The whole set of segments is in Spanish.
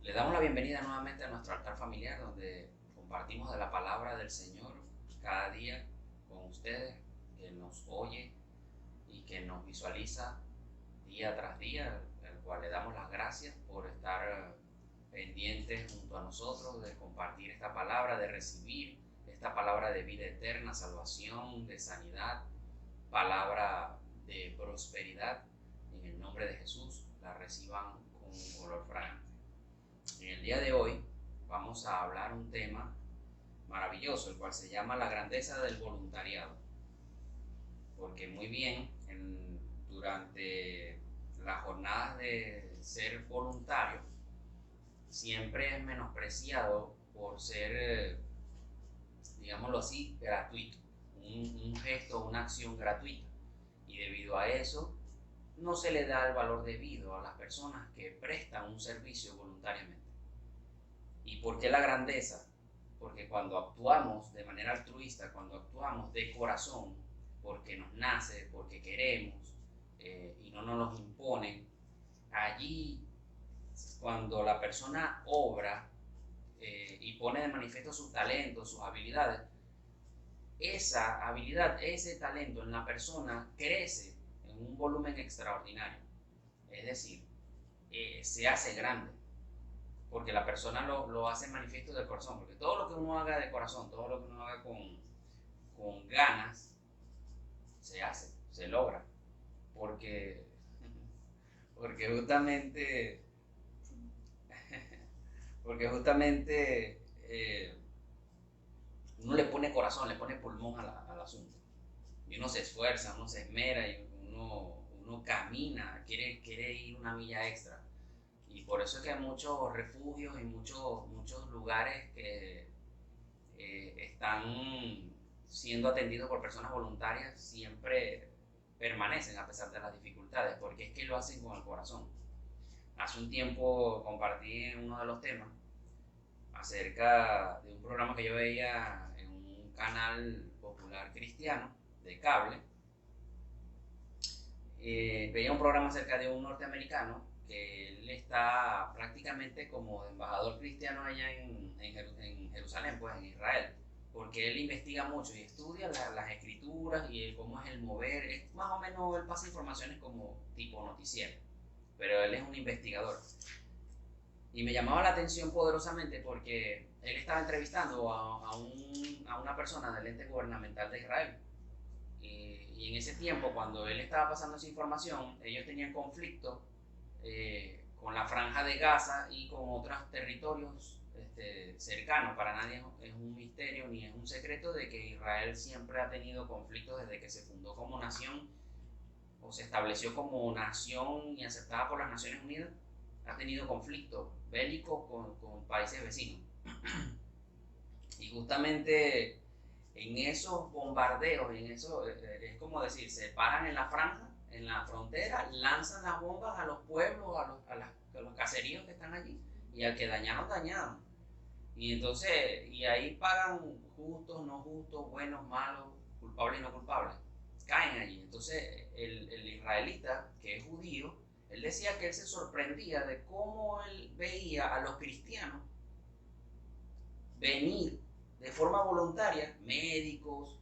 Le damos la bienvenida nuevamente a nuestro altar familiar donde compartimos de la palabra del Señor cada día con ustedes, que nos oye y que nos visualiza día tras día, al cual le damos las gracias por estar pendientes junto a nosotros, de compartir esta palabra, de recibir esta palabra de vida eterna, salvación, de sanidad, palabra de prosperidad. En el nombre de Jesús la reciban con un olor fragante. En el día de hoy vamos a hablar un tema maravilloso, el cual se llama la grandeza del voluntariado. Porque muy bien, durante las jornadas de ser voluntario, siempre es menospreciado por ser, digámoslo así, gratuito. Un gesto, una acción gratuita. Y debido a eso, no se le da el valor debido a las personas que prestan un servicio voluntariamente. ¿Y por qué la grandeza? Porque cuando actuamos de manera altruista, cuando actuamos de corazón, porque nos nace, porque queremos y no nos los imponen, allí cuando la persona obra y pone de manifiesto sus talentos, sus habilidades, esa habilidad, ese talento en la persona crece en un volumen extraordinario. Es decir, se hace grande, porque la persona lo hace manifiesto del corazón, porque todo lo que uno haga de corazón, todo lo que uno haga con ganas, se hace, se logra, porque, porque justamente, porque justamente uno le pone corazón, le pone pulmón al asunto, y uno se esfuerza, uno se esmera, y uno camina, quiere ir una milla extra. Y por eso es que hay muchos refugios y muchos lugares que están siendo atendidos por personas voluntarias siempre permanecen a pesar de las dificultades, porque es que lo hacen con el corazón. Hace un tiempo compartí uno de los temas acerca de un programa que yo veía en un canal popular cristiano de cable. Veía un programa acerca de un norteamericano que él está prácticamente como embajador cristiano allá en Jerusalén, pues en Israel, porque él investiga mucho y estudia las escrituras y cómo es el mover. Es más o menos, él pasa informaciones como tipo noticiero, pero él es un investigador. Y me llamaba la atención poderosamente porque él estaba entrevistando a una persona del ente gubernamental de Israel. Y en ese tiempo, cuando él estaba pasando esa información, ellos tenían conflicto con la Franja de Gaza y con otros territorios cercanos. Para nadie es un misterio ni es un secreto de que Israel siempre ha tenido conflictos desde que se fundó como nación o se estableció como nación y aceptada por las Naciones Unidas. Ha tenido conflictos bélicos con países vecinos. Y justamente en esos bombardeos, es como decir, se paran en la franja, en la frontera, lanzan las bombas a los pueblos, a los caseríos que están allí, y al que dañaron, dañaron. Y entonces, y ahí pagan justos, no justos, buenos, malos, culpables y no culpables. Caen allí. Entonces, el israelita, que es judío, él decía que él se sorprendía de cómo él veía a los cristianos venir de forma voluntaria, médicos,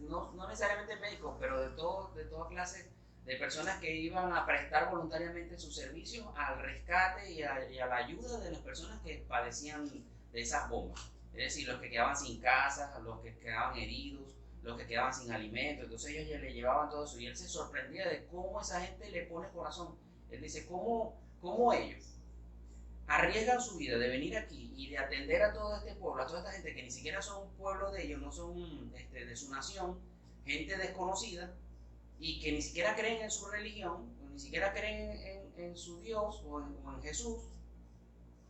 no necesariamente médicos, pero de toda clase de personas que iban a prestar voluntariamente sus servicios al rescate y a la ayuda de las personas que padecían de esas bombas. Es decir, los que quedaban sin casa, los que quedaban heridos, los que quedaban sin alimento. Entonces ellos ya le llevaban todo eso y él se sorprendía de cómo esa gente le pone corazón. Él dice, ¿cómo ellos arriesgan su vida de venir aquí y de atender a todo este pueblo, a toda esta gente que ni siquiera son un pueblo de ellos, no son de su nación, gente desconocida y que ni siquiera creen en su religión, ni siquiera creen en su Dios o en Jesús?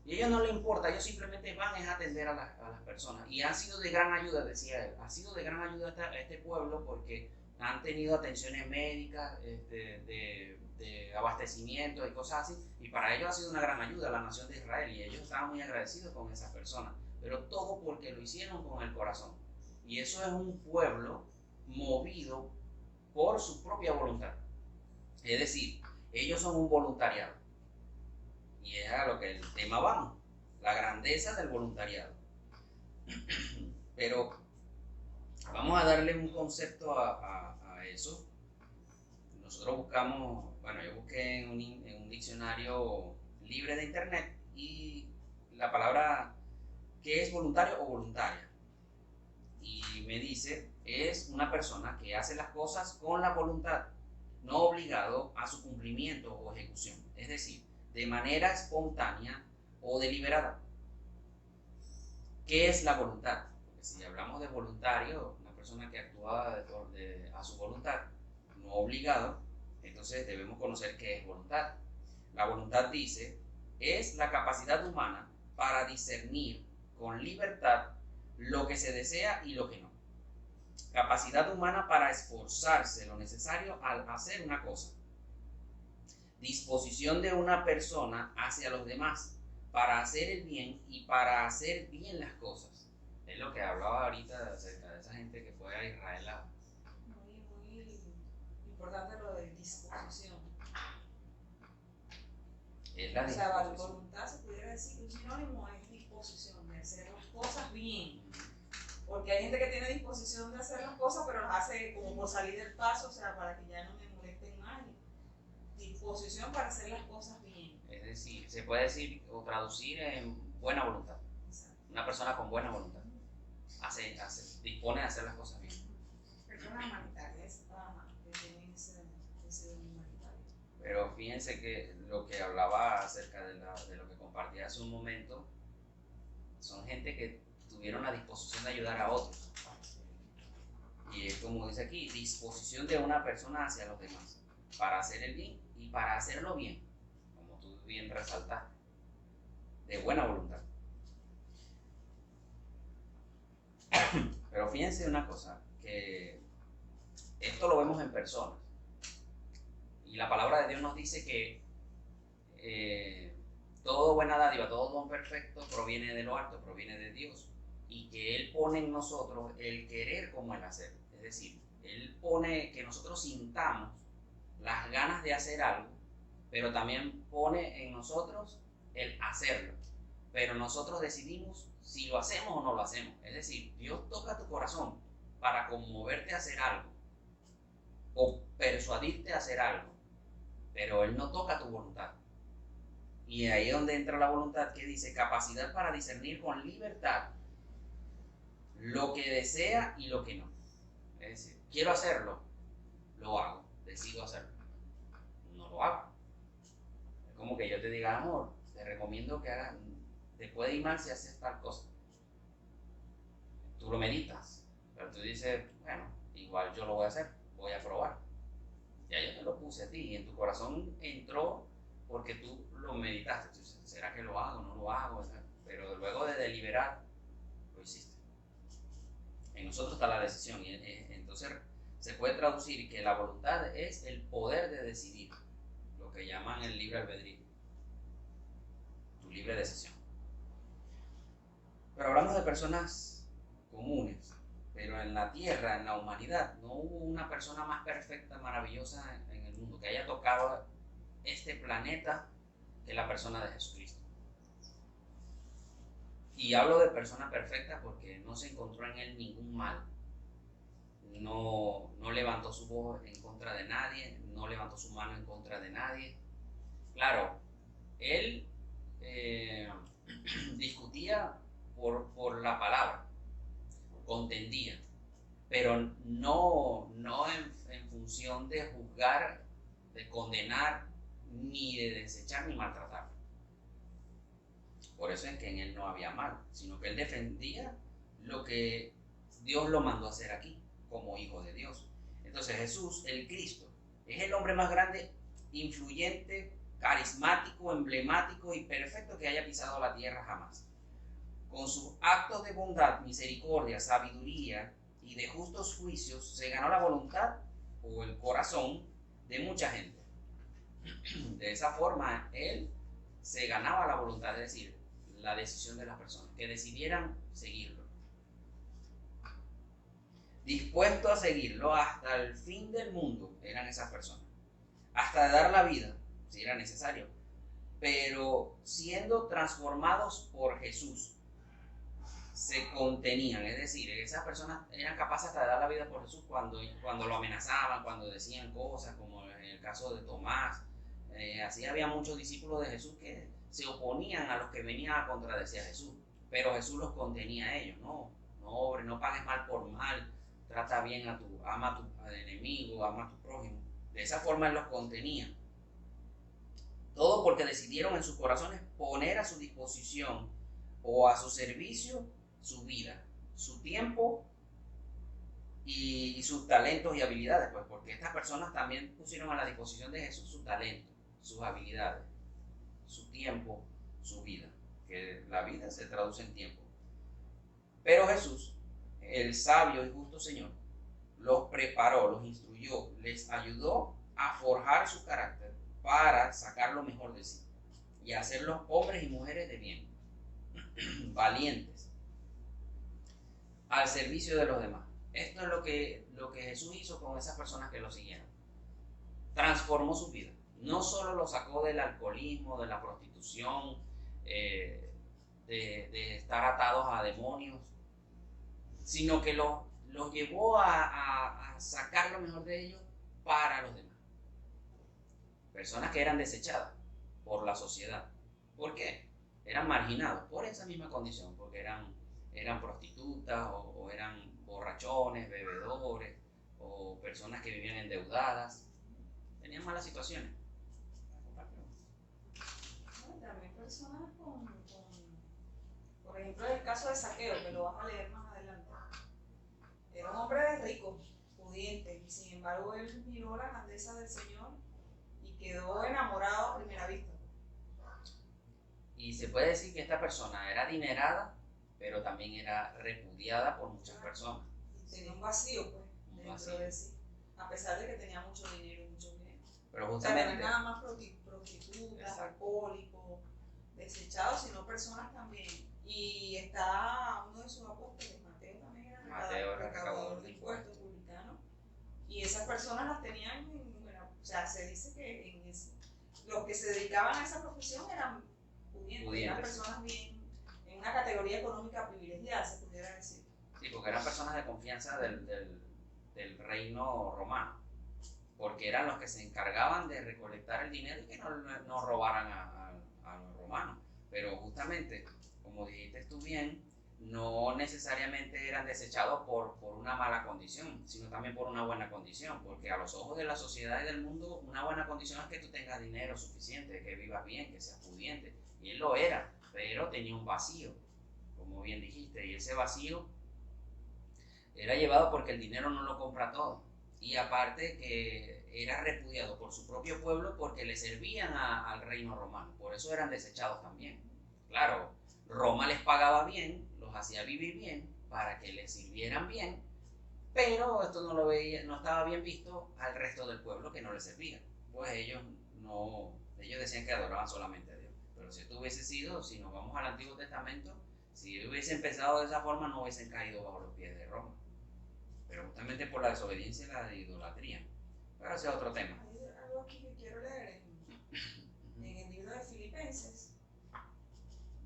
Y a ellos no les importa, ellos simplemente van a atender a las personas. Y ha sido de gran ayuda, decía él, ha sido de gran ayuda a este pueblo porque han tenido atenciones médicas, de abastecimiento y cosas así, y para ellos ha sido una gran ayuda la nación de Israel, y ellos estaban muy agradecidos con esas personas, pero todo porque lo hicieron con el corazón. Y eso es un pueblo movido por su propia voluntad. Es decir, ellos son un voluntariado. Y es tema vamos, la grandeza del voluntariado. Pero vamos a darle un concepto a eso. Nosotros buscamos, bueno, yo busqué en un diccionario libre de internet y la palabra ¿qué es voluntario o voluntaria? Y me dice, es una persona que hace las cosas con la voluntad, no obligado a su cumplimiento o ejecución, es decir, de manera espontánea o deliberada. ¿Qué es la voluntad? Porque si hablamos de voluntario, una persona que actúa a su voluntad, no obligado, entonces debemos conocer qué es voluntad. La voluntad, dice, es la capacidad humana para discernir con libertad lo que se desea y lo que no. Capacidad humana para esforzarse lo necesario al hacer una cosa. Disposición de una persona hacia los demás para hacer el bien y para hacer bien las cosas. Es lo que hablaba ahorita acerca de esa gente que fue a Israel. Muy importante lo de disposición. Es la disposición. O sea, voluntad se pudiera decir, un sinónimo es disposición, de hacer las cosas bien. Porque hay gente que tiene disposición de hacer las cosas, pero las hace como por salir del paso, o sea, para que ya no me molesten más. Disposición para hacer las cosas bien. Es decir, se puede decir o traducir en buena voluntad. Exacto. Una persona con buena voluntad dispone de hacer las cosas bien. Personas humanitarias que tienen ese humanitario. Pero fíjense que lo que hablaba acerca de lo que compartí hace un momento, son gente que tuvieron la disposición de ayudar a otros. Y es como dice aquí, disposición de una persona hacia los demás, para hacer el bien y para hacerlo bien, como tú bien resaltaste, de buena voluntad. Pero fíjense una cosa, que esto lo vemos en personas. Y la palabra de Dios nos dice que todo buena dádiva, todo don perfecto proviene de lo alto, proviene de Dios. Y que Él pone en nosotros el querer como el hacer. Es decir, Él pone que nosotros sintamos las ganas de hacer algo, pero también pone en nosotros el hacerlo. Pero nosotros decidimos si lo hacemos o no lo hacemos. Es decir, Dios toca tu corazón para conmoverte a hacer algo o persuadirte a hacer algo, pero Él no toca tu voluntad. Y ahí es donde entra la voluntad, que dice capacidad para discernir con libertad lo que desea y lo que no. Es decir, quiero hacerlo, lo hago, decido hacerlo, no lo hago. Es como que yo te diga, amor, te recomiendo que hagas, te puede ir mal si haces tal cosa. Tú lo meditas, pero tú dices, bueno, igual yo lo voy a hacer, voy a probar. Ya yo te lo puse a ti y en tu corazón entró porque tú lo meditaste. Tú dices, ¿será que lo hago? No lo hago. Pero luego de deliberar, lo hiciste. En nosotros está la decisión. Y entonces se puede traducir que la voluntad es el poder de decidir, lo que llaman el libre albedrío, tu libre decisión. Pero hablamos de personas comunes, pero en la tierra, en la humanidad, no hubo una persona más perfecta, maravillosa en el mundo, que haya tocado este planeta que la persona de Jesucristo. Y hablo de persona perfecta porque no se encontró en él ningún mal. No levantó su voz en contra de nadie, no levantó su mano en contra de nadie. Claro, él discutía por la palabra, contendía, pero no en función de juzgar, de condenar, ni de desechar ni maltratar. Por eso es que en él no había mal, sino que él defendía lo que Dios lo mandó a hacer aquí, como hijo de Dios. Entonces Jesús, el Cristo, es el hombre más grande, influyente, carismático, emblemático y perfecto que haya pisado la tierra jamás. Con sus actos de bondad, misericordia, sabiduría y de justos juicios, se ganó la voluntad o el corazón de mucha gente. De esa forma, él se ganaba la voluntad, es decir, la decisión de las personas, que decidieran seguirlo. Dispuesto a seguirlo hasta el fin del mundo eran esas personas. Hasta de dar la vida, si era necesario. pero siendo transformados por Jesús, se contenían, es decir, esas personas eran capaces hasta de dar la vida por Jesús cuando lo amenazaban, cuando decían cosas, como en el caso de Tomás. Así había muchos discípulos de Jesús que se oponían a los que venían a contradecir a Jesús, pero Jesús los contenía a ellos. No, hombre, no pagues mal por mal, trata bien ama a tu enemigo, ama a tu prójimo. De esa forma él los contenía. Todo porque decidieron en sus corazones poner a su disposición o a su servicio su vida, su tiempo y sus talentos y habilidades, pues porque estas personas también pusieron a la disposición de Jesús su talento, sus habilidades, su tiempo, su vida, que la vida se traduce en tiempo. Pero Jesús, el sabio y justo Señor, los preparó, los instruyó, les ayudó a forjar su carácter para sacar lo mejor de sí y hacerlos hombres y mujeres de bien, valientes, al servicio de los demás. Esto es lo que Jesús hizo con esas personas que lo siguieron. Transformó su vida. No solo lo sacó del alcoholismo, de la prostitución, de estar atados a demonios, sino que los llevó a sacar lo mejor de ellos para los demás. Personas que eran desechadas por la sociedad. ¿Por qué? Eran marginados por esa misma condición, porque eran prostitutas o eran borrachones, bebedores o personas que vivían endeudadas. Tenían malas situaciones. También personas por ejemplo, el caso de Zaqueo, que lo vas a leer más adelante. Era un hombre rico, pudiente, y sin embargo él miró la grandeza del Señor y quedó enamorado a primera vista. Y se puede decir que esta persona era adinerada, pero también era repudiada por muchas personas. Tenía un vacío, pues, dentro de sí, a pesar de que tenía mucho dinero y mucho bien. Pero justamente, o sea, no era nada más prostitutas, alcohólicos, desechados, sino personas también. Y está uno de sus apóstoles, Mateo también era recaudador de impuestos, publicano. Y esas personas las tenían, o sea, se dice que los que se dedicaban a esa profesión eran pudientes, eran personas bien, en una categoría económica privilegiada, se pudiera decir. Sí, porque eran personas de confianza del reino romano, porque eran los que se encargaban de recolectar el dinero y que no robaran a los romanos. Pero justamente, como dijiste tú bien, no necesariamente eran desechados por una mala condición, sino también por una buena condición, porque a los ojos de la sociedad y del mundo, una buena condición es que tú tengas dinero suficiente, que vivas bien, que seas pudiente, y él lo era, pero tenía un vacío, como bien dijiste, y ese vacío era llevado porque el dinero no lo compra todo, y aparte que era repudiado por su propio pueblo porque le servían al reino romano, por eso eran desechados también. Claro, Roma les pagaba bien, los hacía vivir bien para que les sirvieran bien, pero esto no estaba bien visto al resto del pueblo que no les servía, pues ellos decían que adoraban solamente a Dios. Pero si esto hubiese sido, si nos vamos al Antiguo Testamento, si hubiesen pensado de esa forma, no hubiesen caído bajo los pies de Roma, pero justamente por la desobediencia y la idolatría. Pero ese es otro tema. Hay algo aquí que quiero leer en el libro de Filipenses,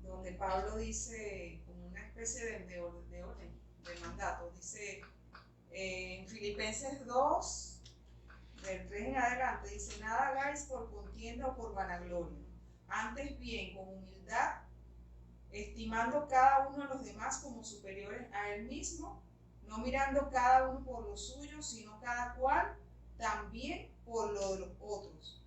donde Pablo dice, como una especie de orden, de mandato, dice en Filipenses 2, del 3 en adelante, dice: nada hagáis por contienda o por vanagloria, antes bien con humildad, estimando cada uno a los demás como superiores a él mismo, no mirando cada uno por lo suyo, sino cada cual también por lo de los otros.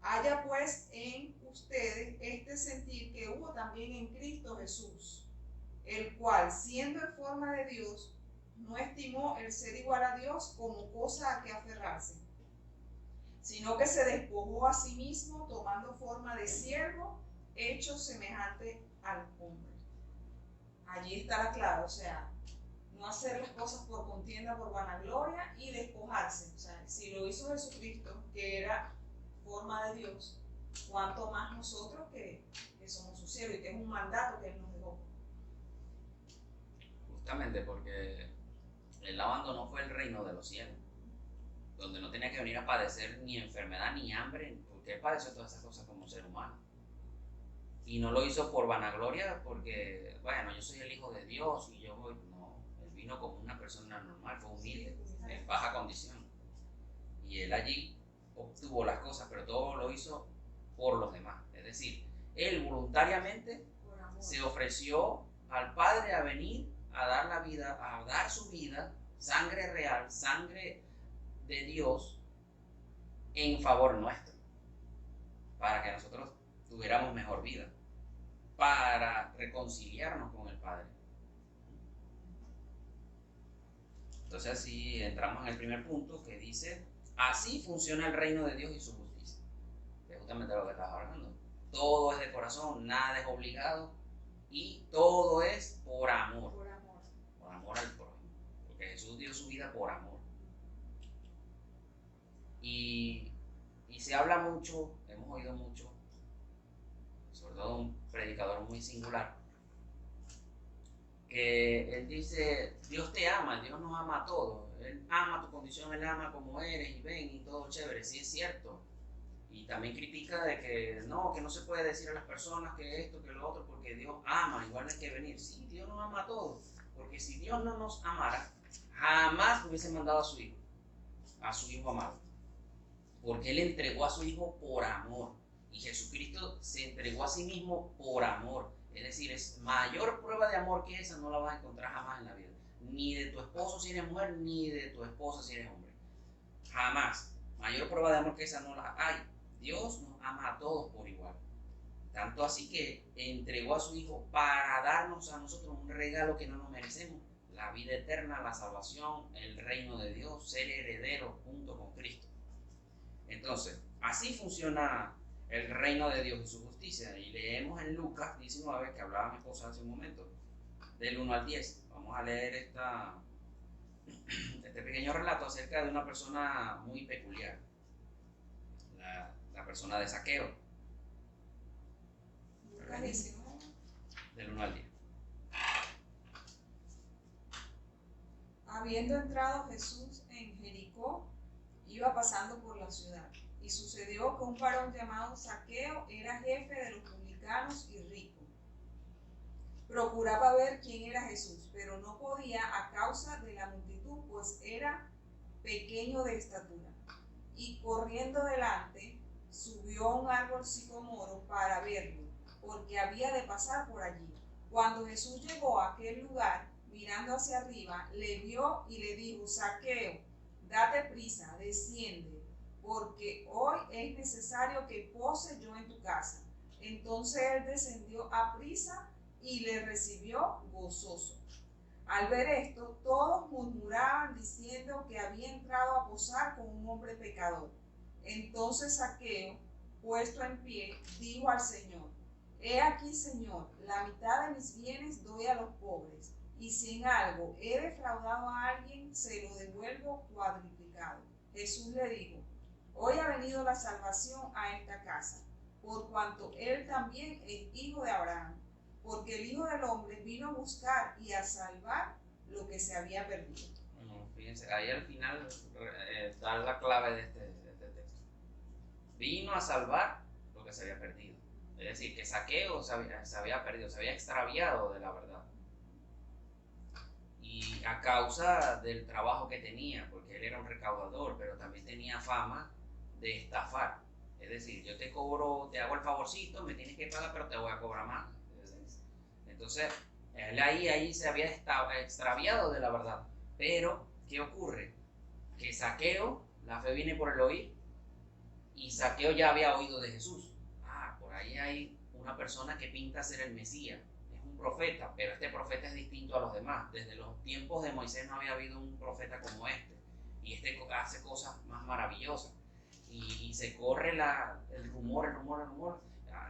Haya pues en ustedes este sentir que hubo también en Cristo Jesús, el cual, siendo en forma de Dios, no estimó el ser igual a Dios como cosa a que aferrarse, sino que se despojó a sí mismo, tomando forma de siervo, hecho semejante al hombre. Allí está la clave, o sea, no hacer las cosas por contienda, por vanagloria, y despojarse. O sea, si lo hizo Jesucristo, que era forma de Dios, cuánto más nosotros que somos sus siervos, y que es un mandato que Él nos dejó. Justamente porque Él abandonó fue el reino de los cielos, donde no tenía que venir a padecer ni enfermedad ni hambre, porque Él padeció todas esas cosas como ser humano. Y no lo hizo por vanagloria, porque, bueno, yo soy el hijo de Dios y yo voy. No, él vino como una persona normal, fue humilde, en baja condición. Y él allí obtuvo las cosas, pero todo lo hizo por los demás. Es decir, él voluntariamente se ofreció al Padre a venir a dar la vida, a dar su vida, sangre real, sangre de Dios, en favor nuestro, para que nosotros tuviéramos mejor vida, para reconciliarnos con el Padre. Entonces así entramos en el primer punto que dice, así funciona el reino de Dios y su justicia. Que es justamente lo que estás hablando. Todo es de corazón, nada es obligado y todo es por amor. Por amor. Por amor al prójimo. Porque Jesús dio su vida por amor. Y se habla mucho, hemos oído mucho, sobre todo un predicador muy singular, que él dice, Dios te ama, Dios nos ama a todos, Él ama tu condición, Él ama como eres y ven y todo chévere, sí es cierto. Y también critica de que no se puede decir a las personas que esto, que lo otro, porque Dios ama, igual hay que venir. Sí, Dios nos ama a todos, porque si Dios no nos amara, jamás hubiese mandado a su hijo amado. Porque Él entregó a su hijo por amor. Y Jesucristo se entregó a sí mismo por amor. Es decir, es mayor prueba de amor que esa no la vas a encontrar jamás en la vida. Ni de tu esposo si eres mujer, ni de tu esposa si eres hombre. Jamás. Mayor prueba de amor que esa no la hay. Dios nos ama a todos por igual. Tanto así que entregó a su hijo para darnos a nosotros un regalo que no nos merecemos. La vida eterna, la salvación, el reino de Dios, ser heredero junto con Cristo. Entonces, así funciona el reino de Dios y su justicia. Y leemos en Lucas 19, que hablaba mi esposa hace un momento, del 1 al 10. Vamos a leer este pequeño relato acerca de una persona muy peculiar, la persona de Zaqueo. Del 1 al 10. Habiendo entrado Jesús en Jericó, iba pasando por la ciudad, y sucedió que un varón llamado Zaqueo era jefe de los publicanos y rico. Procuraba ver quién era Jesús, pero no podía a causa de la multitud, pues era pequeño de estatura. Y corriendo delante, subió a un árbol sicomoro para verlo, porque había de pasar por allí. Cuando Jesús llegó a aquel lugar, mirando hacia arriba, le vio y le dijo: Zaqueo, date prisa, desciende, porque hoy es necesario que pose yo en tu casa. Entonces él descendió a prisa y le recibió gozoso. Al ver esto, todos murmuraban diciendo que había entrado a posar con un hombre pecador. Entonces Zaqueo, puesto en pie, dijo al Señor: He aquí, Señor, la mitad de mis bienes doy a los pobres, y si en algo he defraudado a alguien, se lo devuelvo cuadruplicado. Jesús le dijo: Hoy ha venido la salvación a esta casa, por cuanto él también es hijo de Abraham, porque el Hijo del Hombre vino a buscar y a salvar lo que se había perdido. Bueno, fíjense, ahí al final da la clave de este texto. Vino a salvar lo que se había perdido. Es decir, que Zaqueo se había perdido, se había extraviado de la verdad. Y a causa del trabajo que tenía, porque él era un recaudador, pero también tenía fama de estafar. Es decir, yo te cobro, te hago el favorcito, me tienes que pagar, pero te voy a cobrar más. Entonces, él ahí se había extraviado de la verdad. Pero, ¿qué ocurre? Que Zaqueo, la fe viene por el oír, y Zaqueo ya había oído de Jesús. Por ahí hay una persona que pinta ser el Mesías. Es un profeta, pero este profeta es distinto a los demás. Desde los tiempos de Moisés no había habido un profeta como este. Y este hace cosas más maravillosas. Y se corre el rumor,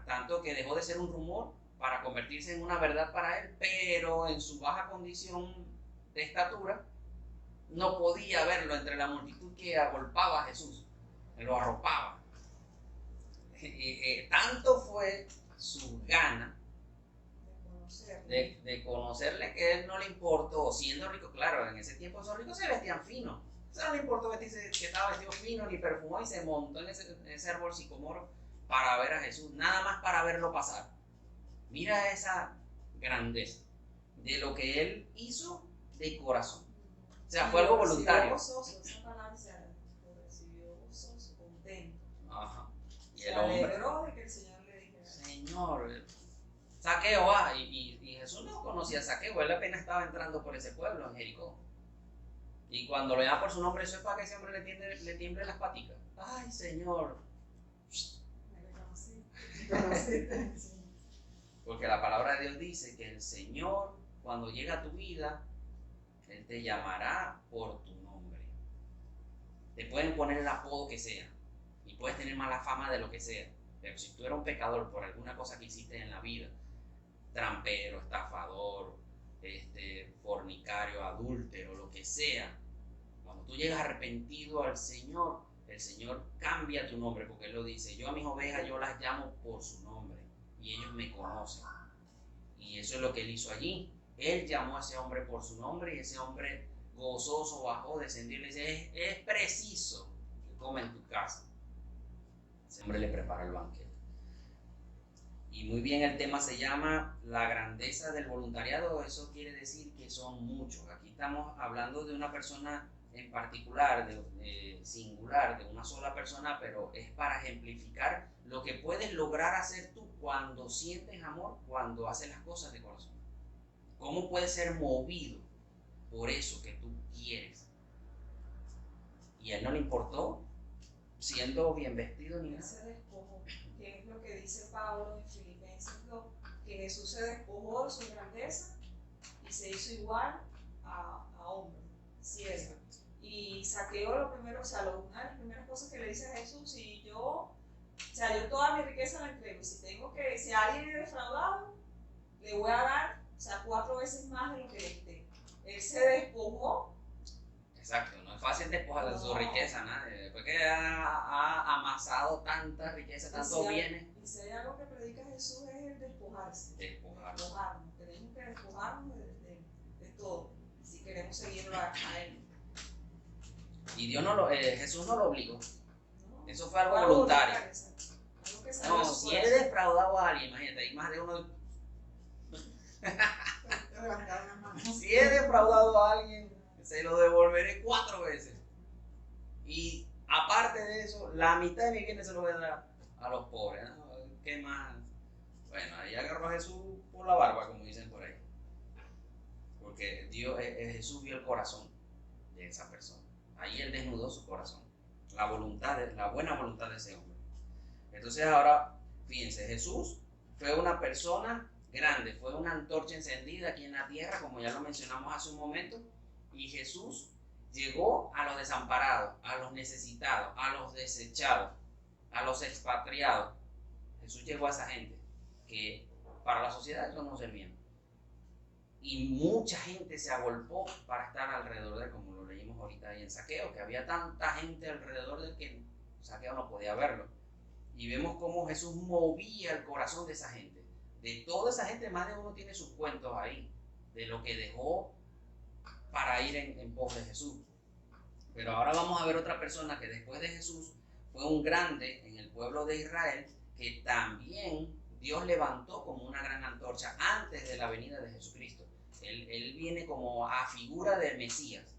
tanto que dejó de ser un rumor para convertirse en una verdad para él, pero en su baja condición de estatura no podía verlo entre la multitud que agolpaba a Jesús, lo arropaba. Tanto fue su gana de conocerle, que él no le importó, siendo rico. Claro, en ese tiempo esos ricos se vestían finos. O sea, no le importó que estaba vestido fino ni perfumó, y se montó en ese árbol sicomoro para ver a Jesús, nada más para verlo pasar. Mira esa grandeza de lo que él hizo de corazón. O sea, fue algo voluntario. Gozoso, esa palabra lo recibió gozoso, contento. Ajá. Y Se el hombre, alegró de que el Señor le dijera: Señor, Zaqueo va. Y Jesús no conocía a Zaqueo, él apenas estaba entrando por ese pueblo en Jericó. Y cuando le da por su nombre, eso es para que ese hombre le tiemble las paticas. Ay, Señor. me reconocí. Porque la palabra de Dios dice que el Señor, cuando llega a tu vida, Él te llamará por tu nombre. Te pueden poner el apodo que sea y puedes tener mala fama de lo que sea, pero si tú eres un pecador por alguna cosa que hiciste en la vida, trampero, estafador, fornicario, adúltero, lo que sea, cuando tú llegas arrepentido al Señor, el Señor cambia tu nombre, porque Él lo dice: yo a mis ovejas yo las llamo por su nombre y ellos me conocen. Y eso es lo que Él hizo allí. Él llamó a ese hombre por su nombre y ese hombre gozoso bajó, descendió y le dice: es preciso que coma en tu casa. Ese hombre le prepara el banquete. Y muy bien, el tema se llama la grandeza del voluntariado. Eso quiere decir que son muchos. Aquí estamos hablando de una persona en particular, singular, de una sola persona, pero es para ejemplificar lo que puedes lograr hacer tú cuando sientes amor, cuando haces las cosas de corazón. ¿Cómo puedes ser movido por eso que tú quieres? Y a él no le importó, siendo bien vestido ni nada. Se despojó, que es lo que dice Pablo en Filipenses 2, que Jesús se despojó de su grandeza y se hizo igual a hombre, siervo. Y Zaqueo lo primero, o sea, una de las primeras cosas que le dice a Jesús: si yo toda mi riqueza la entrego, y si alguien es defraudado, le voy a dar, 4 veces más de lo que le esté. Él se despojó. Exacto, no es fácil despojar de su riqueza, nadie. Después que ha amasado tanta riqueza, tantos bienes. Y si hay algo que predica Jesús es el despojarse. Despojarnos. Tenemos que despojarnos de todo si queremos seguirlo a Él. Y Jesús no lo obligó. No, eso fue algo voluntario. No, si él defraudado a alguien, imagínate, hay más de uno. Si he defraudado a alguien, se lo devolveré 4 veces. Y aparte de eso, la mitad de mi bienes se lo voy a dar a los pobres, ¿no? ¿Qué más? Bueno, ahí agarró a Jesús por la barba, como dicen por ahí. Porque Jesús vio el corazón de esa persona. Ahí Él desnudó su corazón. La buena voluntad de ese hombre. Entonces ahora, fíjense, Jesús fue una persona grande, fue una antorcha encendida aquí en la tierra, como ya lo mencionamos hace un momento, y Jesús llegó a los desamparados, a los necesitados, a los desechados, a los expatriados. Jesús llegó a esa gente que para la sociedad ellos no servían. Y mucha gente se agolpó para estar alrededor de él, como lo leímos ahorita ahí en Zaqueo, que había tanta gente alrededor de él que Zaqueo no podía verlo. Y vemos cómo Jesús movía el corazón de esa gente. De toda esa gente, más de uno tiene sus cuentos ahí, de lo que dejó para ir en pos de Jesús. Pero ahora vamos a ver otra persona que después de Jesús fue un grande en el pueblo de Israel, que también Dios levantó como una gran antorcha antes de la venida de Jesucristo. Él viene como a figura del Mesías.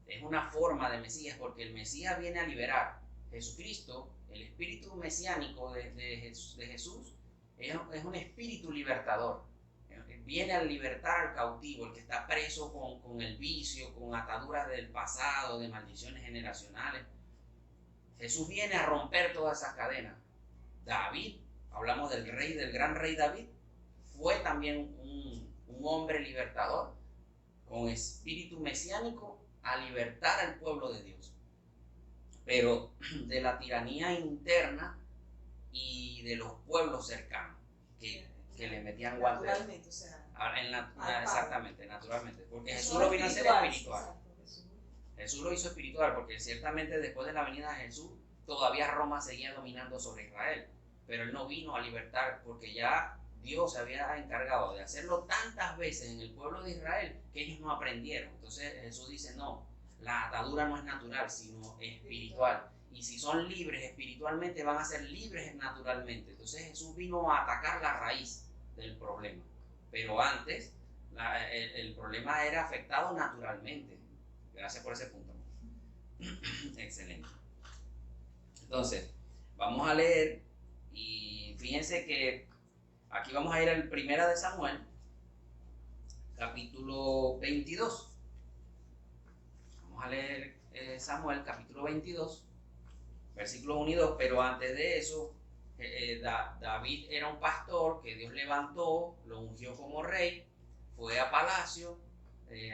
Es una forma de Mesías, porque el Mesías viene a liberar. Jesucristo, el espíritu mesiánico de Jesús, es un espíritu libertador. Viene a libertar al cautivo, el que está preso con el vicio, con ataduras del pasado, de maldiciones generacionales. Jesús viene a romper todas esas cadenas. David, hablamos del gran rey David, fue también un hombre libertador, con espíritu mesiánico, a libertar al pueblo de Dios. Pero de la tiranía interna y de los pueblos cercanos que le metían guantes. Naturalmente, o sea. Exactamente, naturalmente. Porque Jesús lo vino a hacer espiritual. Jesús lo hizo espiritual, porque ciertamente después de la venida de Jesús, todavía Roma seguía dominando sobre Israel. Pero Él no vino a libertar, porque ya Dios se había encargado de hacerlo tantas veces en el pueblo de Israel que ellos no aprendieron. Entonces Jesús dice: no, la atadura no es natural, sino espiritual. Y si son libres espiritualmente, van a ser libres naturalmente. Entonces Jesús vino a atacar la raíz del problema. el problema era afectado naturalmente. Gracias por ese punto. Excelente. Entonces, vamos a leer y fíjense que aquí vamos a ir al 1 de Samuel, capítulo 22. Vamos a leer Samuel, capítulo 22, versículos 1 y 2, pero antes de eso, David era un pastor que Dios levantó, lo ungió como rey, fue a palacio,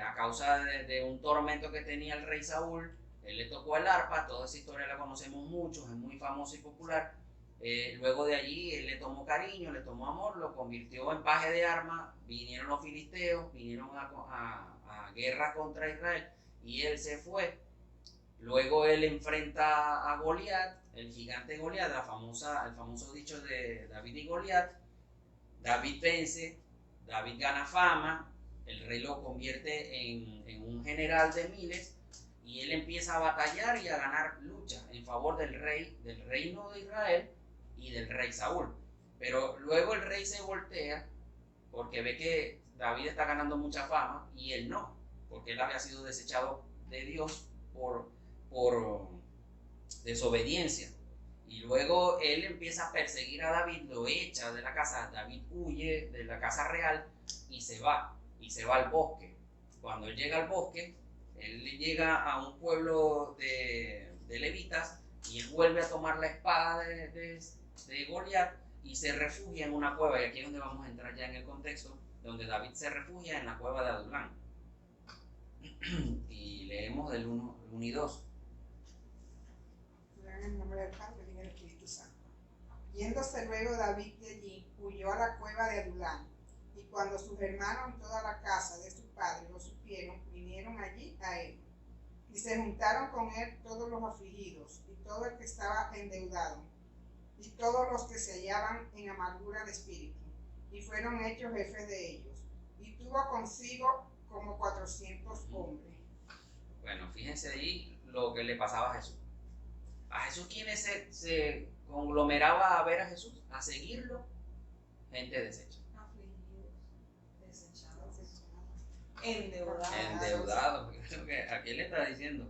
a causa de un tormento que tenía el rey Saúl. Él le tocó el arpa, toda esa historia la conocemos mucho, es muy famosa y popular. Luego de allí él le tomó cariño, le tomó amor, lo convirtió en paje de armas, vinieron los filisteos, vinieron a guerra contra Israel y él se fue. Luego él enfrenta a Goliat, el gigante Goliat, el famoso dicho de David y Goliat. David vence, David gana fama, el rey lo convierte en un general de miles y él empieza a batallar y a ganar lucha en favor del reino de Israel y del rey Saúl. Pero luego el rey se voltea porque ve que David está ganando mucha fama y él no, porque él había sido desechado de Dios por desobediencia. Y luego él empieza a perseguir a David, lo echa de la casa, David huye de la casa real y se va al bosque. Cuando él llega al bosque, él llega a un pueblo de levitas y él vuelve a tomar la espada de Goliat y se refugia en una cueva. Y aquí es donde vamos a entrar ya en el contexto, donde David se refugia en la cueva de Adulán. Y leemos del 1 y 2. En el nombre del Padre y del Espíritu Santo. Yéndose luego David de allí, huyó a la cueva de Adulán. Y cuando sus hermanos y toda la casa de su padre lo supieron, vinieron allí a él. Y se juntaron con él todos los afligidos, y todo el que estaba endeudado, y todos los que se hallaban en amargura de espíritu, y fueron hechos jefes de ellos. Y tuvo consigo como 400 hombres. Bueno, fíjense ahí lo que le pasaba a Jesús. A Jesús, quienes se conglomeraba a ver a Jesús, a seguirlo, gente deshecha. Afligidos, desechados, Endeudados. ¿A quién le está diciendo?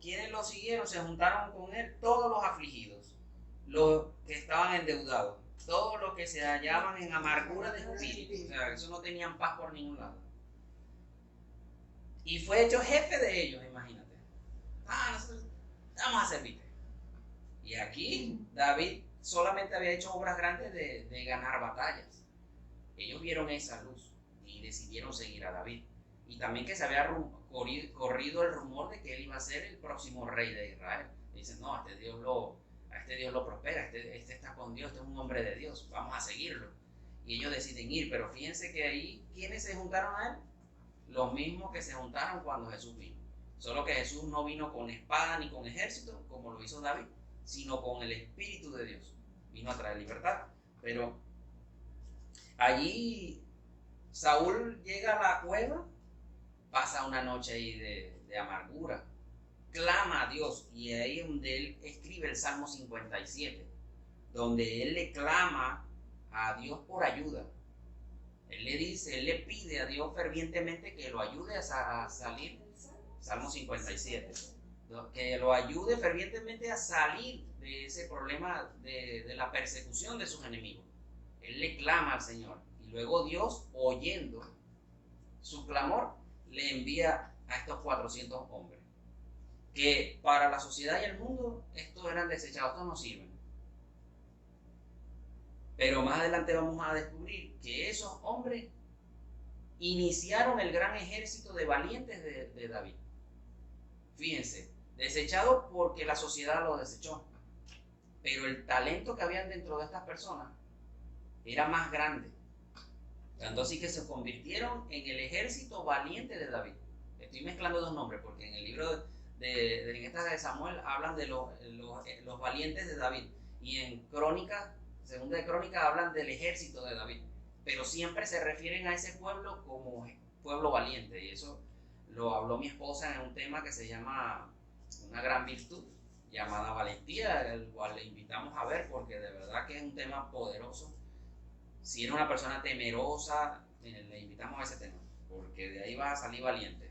Quienes lo siguieron se juntaron con él, todos los afligidos, los que estaban endeudados, todos los que se hallaban en amargura de espíritu, o sea, eso no tenían paz por ningún lado. Y fue hecho jefe de ellos, imagínate. Nosotros vamos a servirte. Y aquí David solamente había hecho obras grandes de ganar batallas. Ellos vieron esa luz y decidieron seguir a David. Y también que se había corrido el rumor de que él iba a ser el próximo rey de Israel. Dicen, no, a este Dios lo prospera, este está con Dios, este es un hombre de Dios, vamos a seguirlo. Y ellos deciden ir, pero fíjense que ahí, ¿quiénes se juntaron a él? Los mismos que se juntaron cuando Jesús vino. Solo que Jesús no vino con espada ni con ejército, como lo hizo David, sino con el Espíritu de Dios. Vino a traer libertad. Pero allí Saúl llega a la cueva, pasa una noche ahí de amargura, clama a Dios, y ahí es donde él escribe el Salmo 57, donde él le clama a Dios por ayuda. Él le pide a Dios fervientemente que lo ayude a salir, Salmo 57, que lo ayude fervientemente a salir de ese problema de la persecución de sus enemigos. Él le clama al Señor y luego Dios, oyendo su clamor, le envía a estos 400 hombres, que para la sociedad y el mundo estos eran desechados, estos no sirven. Pero más adelante vamos a descubrir que esos hombres iniciaron el gran ejército de valientes de David. Fíjense, desechados porque la sociedad los desechó, pero el talento que había dentro de estas personas era más grande. Tanto así que se convirtieron en el ejército valiente de David. Estoy mezclando dos nombres porque en el libro en esta de Samuel hablan de los valientes de David, y en Crónicas, segunda de Crónicas, hablan del ejército de David, pero siempre se refieren a ese pueblo como pueblo valiente, y eso lo habló mi esposa en un tema que se llama Una gran virtud, llamada valentía, el cual le invitamos a ver porque de verdad que es un tema poderoso. Si eres una persona temerosa, le invitamos a ese tema, porque de ahí vas a salir valiente.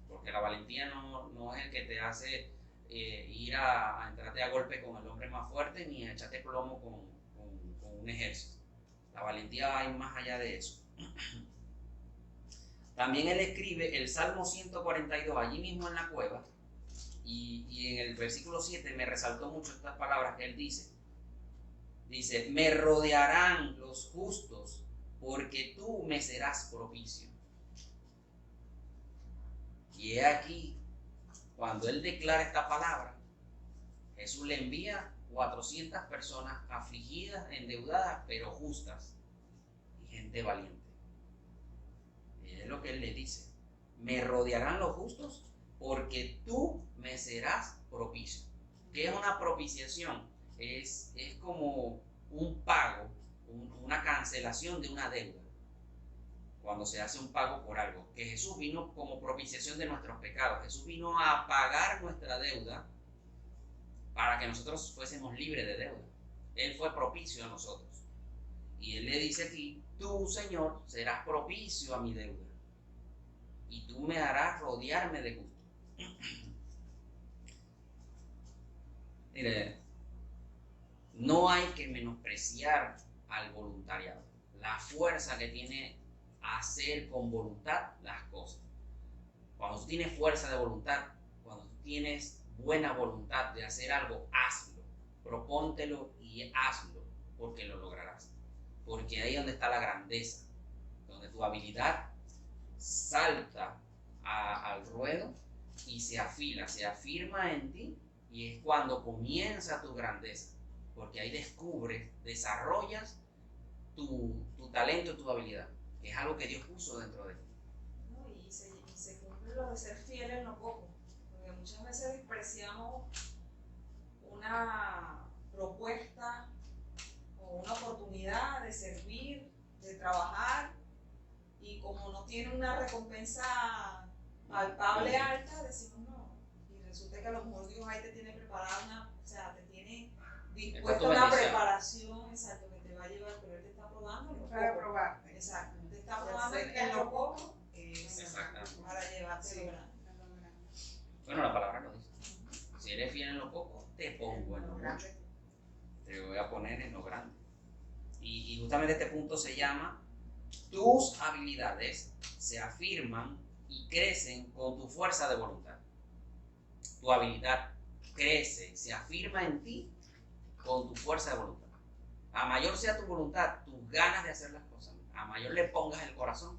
Porque la valentía no es el que te hace ir a entrarte a golpe con el hombre más fuerte, ni a echarte plomo con un ejército. La valentía va a ir más allá de eso. También él escribe el Salmo 142 allí mismo en la cueva, y en el versículo 7 me resaltó mucho estas palabras que él dice. Dice, me rodearán los justos porque tú me serás propicio. Y he aquí, cuando él declara esta palabra, Jesús le envía 400 personas afligidas, endeudadas, pero justas, y gente valiente. Y es lo que él le dice, me rodearán los justos porque tú me serás propicio. ¿Qué es una propiciación? Es como un pago, una cancelación de una deuda. Cuando se hace un pago por algo, que Jesús vino como propiciación de nuestros pecados. Jesús vino a pagar nuestra deuda para que nosotros fuésemos libres de deuda. Él fue propicio a nosotros. Y él le dice aquí, tú, Señor, serás propicio a mi deuda. Y tú me harás rodearme de gusto. Mire, no hay que menospreciar al voluntariado, la fuerza que tiene hacer con voluntad las cosas. Cuando tú tienes fuerza de voluntad, cuando tú tienes buena voluntad de hacer algo, hazlo, propóntelo y hazlo, porque lo lograrás. Porque ahí es donde está la grandeza, donde tu habilidad salta al ruedo y se afila, se afirma en ti, y es cuando comienza tu grandeza, porque ahí descubres, desarrollas tu talento, tu habilidad, que es algo que Dios puso dentro de ti. ¿No? Y se cumple lo de ser fiel en lo poco, porque muchas veces despreciamos una propuesta o una oportunidad de servir, de trabajar, y como no tiene una recompensa palpable alta, decimos no. Y resulta que a lo mejor Dios ahí te tiene preparada te tiene dispuesta una preparación, exacto, que te va a llevar, pero Él te está probando en lo Para poco. probarte. Exacto, te está probando en lo poco, para llevarte lo grande. Bueno, la palabra lo dice. Si eres fiel en lo poco, te pongo en lo mucho. Te voy a poner en lo grande. Y justamente este punto se llama, tus habilidades se afirman y crecen con tu fuerza de voluntad. Tu habilidad crece, se afirma en ti con tu fuerza de voluntad. A mayor sea tu voluntad, tus ganas de hacer las cosas, a mayor le pongas el corazón,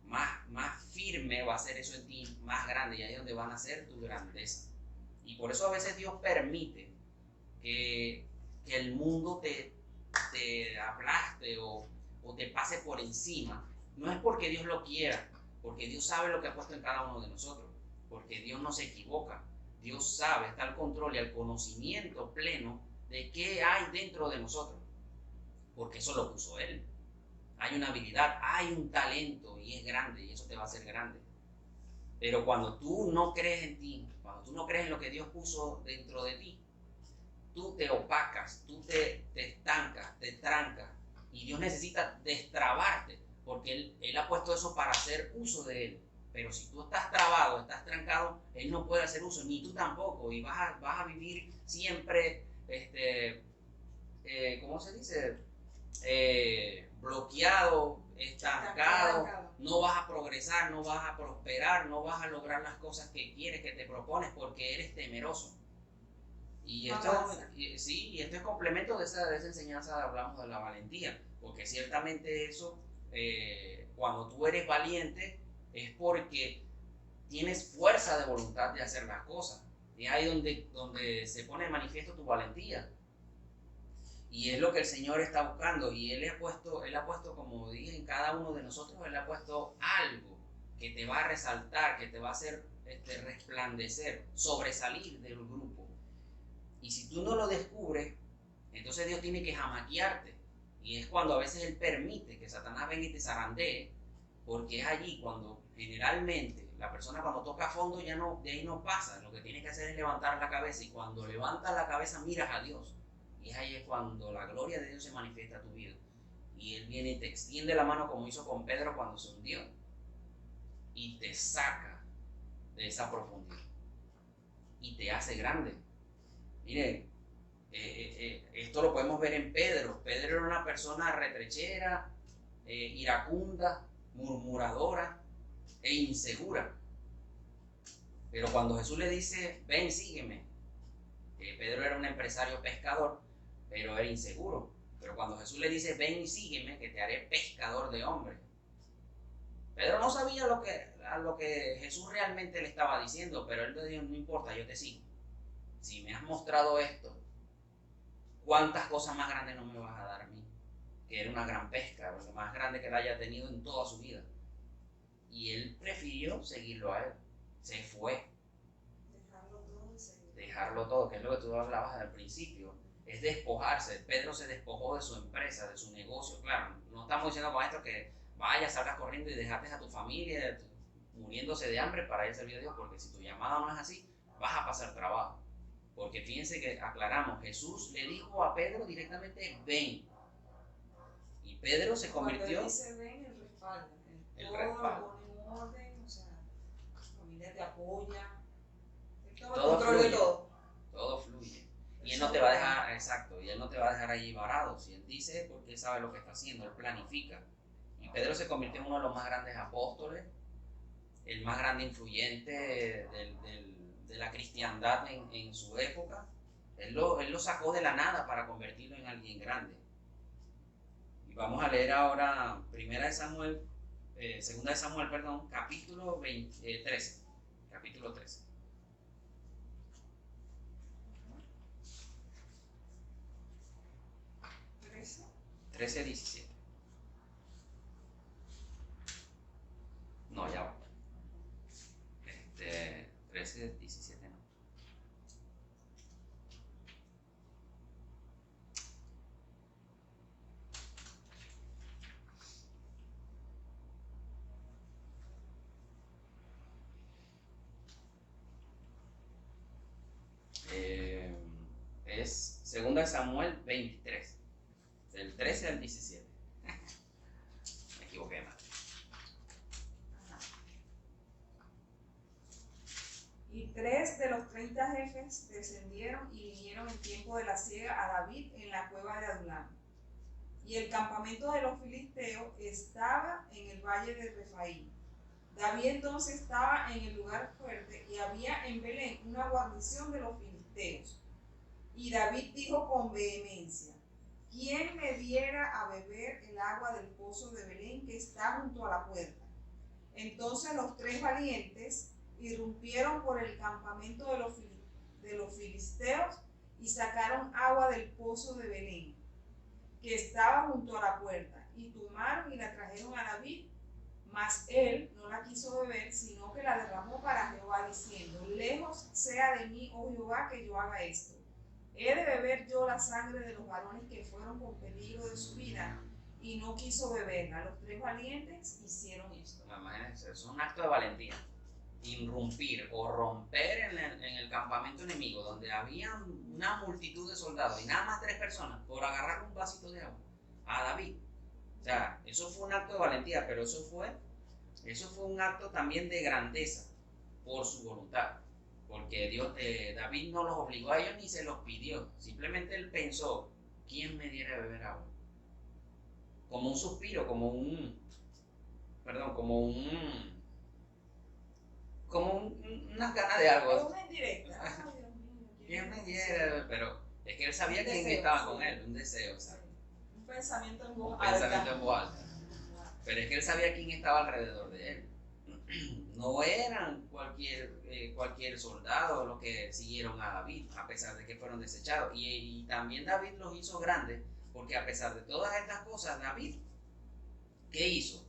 más firme va a ser eso en ti, más grande, y ahí es donde van a ser tu grandeza. Y por eso a veces Dios permite que el mundo te aplaste o te pase por encima. No es porque Dios lo quiera, porque Dios sabe lo que ha puesto en cada uno de nosotros, porque Dios no se equivoca. Dios sabe, está al control y al conocimiento pleno de qué hay dentro de nosotros, porque eso lo puso Él. Hay una habilidad, hay un talento, y es grande, y eso te va a hacer grande. Pero cuando tú no crees en ti, cuando tú no crees en lo que Dios puso dentro de ti, tú te opacas, tú te estancas, te trancas, y Dios necesita destrabarte, porque Él ha puesto eso para hacer uso de Él. Pero si tú estás trabado, estás trancado, Él no puede hacer uso, ni tú tampoco, y vas a vivir siempre, ¿cómo se dice? Bloqueado, estancado, no vas a progresar, no vas a prosperar, no vas a lograr las cosas que quieres, que te propones, porque eres temeroso. Y esto, y esto es complemento de esa enseñanza, hablamos de la valentía, porque ciertamente eso, cuando tú eres valiente, es porque tienes fuerza de voluntad de hacer las cosas. Y es ahí donde se pone de manifiesto tu valentía. Y es lo que el Señor está buscando. Y Él ha puesto, como dije, en cada uno de nosotros, Él ha puesto algo que te va a resaltar, que te va a hacer resplandecer, sobresalir del grupo. Y si tú no lo descubres, entonces Dios tiene que jamaquearte. Y es cuando a veces Él permite que Satanás venga y te zarandee, porque es allí cuando generalmente la persona cuando toca a fondo ya no, de ahí no pasa. Lo que tienes que hacer es levantar la cabeza, y cuando levantas la cabeza miras a Dios. Y es ahí es cuando la gloria de Dios se manifiesta en tu vida. Y Él viene y te extiende la mano como hizo con Pedro cuando se hundió y te saca de esa profundidad y te hace grande. Miren, esto lo podemos ver en Pedro. Pedro era una persona retrechera, iracunda, murmuradora e insegura. Pero cuando Jesús le dice, ven, sígueme, Pedro era un empresario pescador, pero era inseguro. Pero cuando Jesús le dice, ven y sígueme, que te haré pescador de hombres, Pedro no sabía a lo que Jesús realmente le estaba diciendo, pero él le dijo, no importa, yo te sigo. Si me has mostrado esto, ¿cuántas cosas más grandes no me vas a dar a mí? Que era una gran pesca, lo más grande que él haya tenido en toda su vida. Y él prefirió seguirlo a él. Se fue. Dejarlo todo, que es lo que tú hablabas al principio. Es despojarse. Pedro se despojó de su empresa, de su negocio. Claro, no estamos diciendo con esto que vayas, salgas corriendo y dejaste a tu familia muriéndose de hambre para ir a servir a Dios, porque si tu llamada no es así, vas a pasar trabajo. Porque fíjense que aclaramos, Jesús le dijo a Pedro directamente, ven. Y Pedro se convirtió... Cuando él dice ven, él respalda. El todo respaldo. lo pone en orden, o sea, la familia te apoya. Todo control fluye. de todo. Todo fluye. Y Él no te va a dejar, exacto, y Él no te va a dejar allí varado. Si Él dice, es porque Él sabe lo que está haciendo, Él planifica. Y Pedro se convirtió en uno de los más grandes apóstoles, el más grande influyente de la cristiandad en su época. Él lo sacó de la nada para convertirlo en alguien grande. Y vamos a leer ahora Segunda de Samuel, capítulo 13. Capítulo 13. 13:17. No, ya va. 13:17 no. Es Segunda de Samuel 23. Del 13 al 17. Me equivoqué más. Y 3 de los 30 jefes descendieron y vinieron en tiempo de la siega a David en la cueva de Adulam. Y el campamento de los filisteos estaba en el valle de Refaim. David entonces estaba en el lugar fuerte y había en Belén una guarnición de los filisteos. Y David dijo con vehemencia, ¿quién me diera a beber el agua del pozo de Belén que está junto a la puerta? Entonces los 3 valientes irrumpieron por el campamento de los filisteos y sacaron agua del pozo de Belén, que estaba junto a la puerta, y tomaron y la trajeron a David, mas él no la quiso beber, sino que la derramó para Jehová, diciendo, lejos sea de mí, oh Jehová, que yo haga esto. ¿He de beber yo la sangre de los varones que fueron con peligro de su vida? Y no quiso beberla. Los 3 valientes hicieron esto. Imagínense, es un acto de valentía. Irrumpir o romper en el campamento enemigo, donde había una multitud de soldados y nada más 3 personas, por agarrar un vasito de agua a David. O sea, eso fue un acto de valentía, pero eso fue un acto también de grandeza por su voluntad. Porque David no los obligó a ellos ni se los pidió. Simplemente él pensó, ¿quién me diera a beber agua? Como un suspiro, como unas ganas de algo. Es una indirecta. Ay, Dios mío, ¿Quién me diera? Pero es que él sabía quién estaba con él, un deseo, ¿sabes? Un pensamiento en voz Un alta. pensamiento en voz alta. Pero es que él sabía quién estaba alrededor de él. No eran cualquier soldado los que siguieron a David, a pesar de que fueron desechados. Y también David los hizo grandes, porque a pesar de todas estas cosas, David, ¿qué hizo?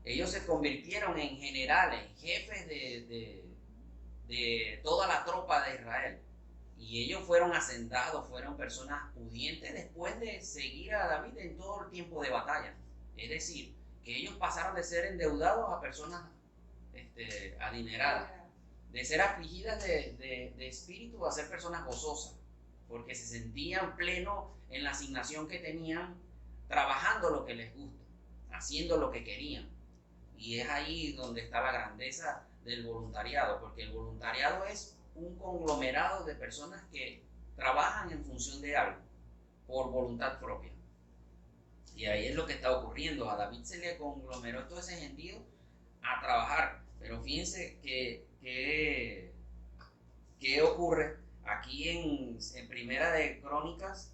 Ellos se convirtieron en generales, jefes de toda la tropa de Israel. Y ellos fueron hacendados, fueron personas pudientes después de seguir a David en todo el tiempo de batalla. Es decir, que ellos pasaron de ser endeudados a personas adineradas, de ser afligidas de espíritu a ser personas gozosas, porque se sentían plenos en la asignación que tenían trabajando lo que les gusta, haciendo lo que querían. Y es ahí donde está la grandeza del voluntariado, porque el voluntariado es un conglomerado de personas que trabajan en función de algo, por voluntad propia. Y ahí es lo que está ocurriendo. A David se le conglomeró todo ese gentío a trabajar. Pero fíjense que ocurre aquí en Primera de Crónicas,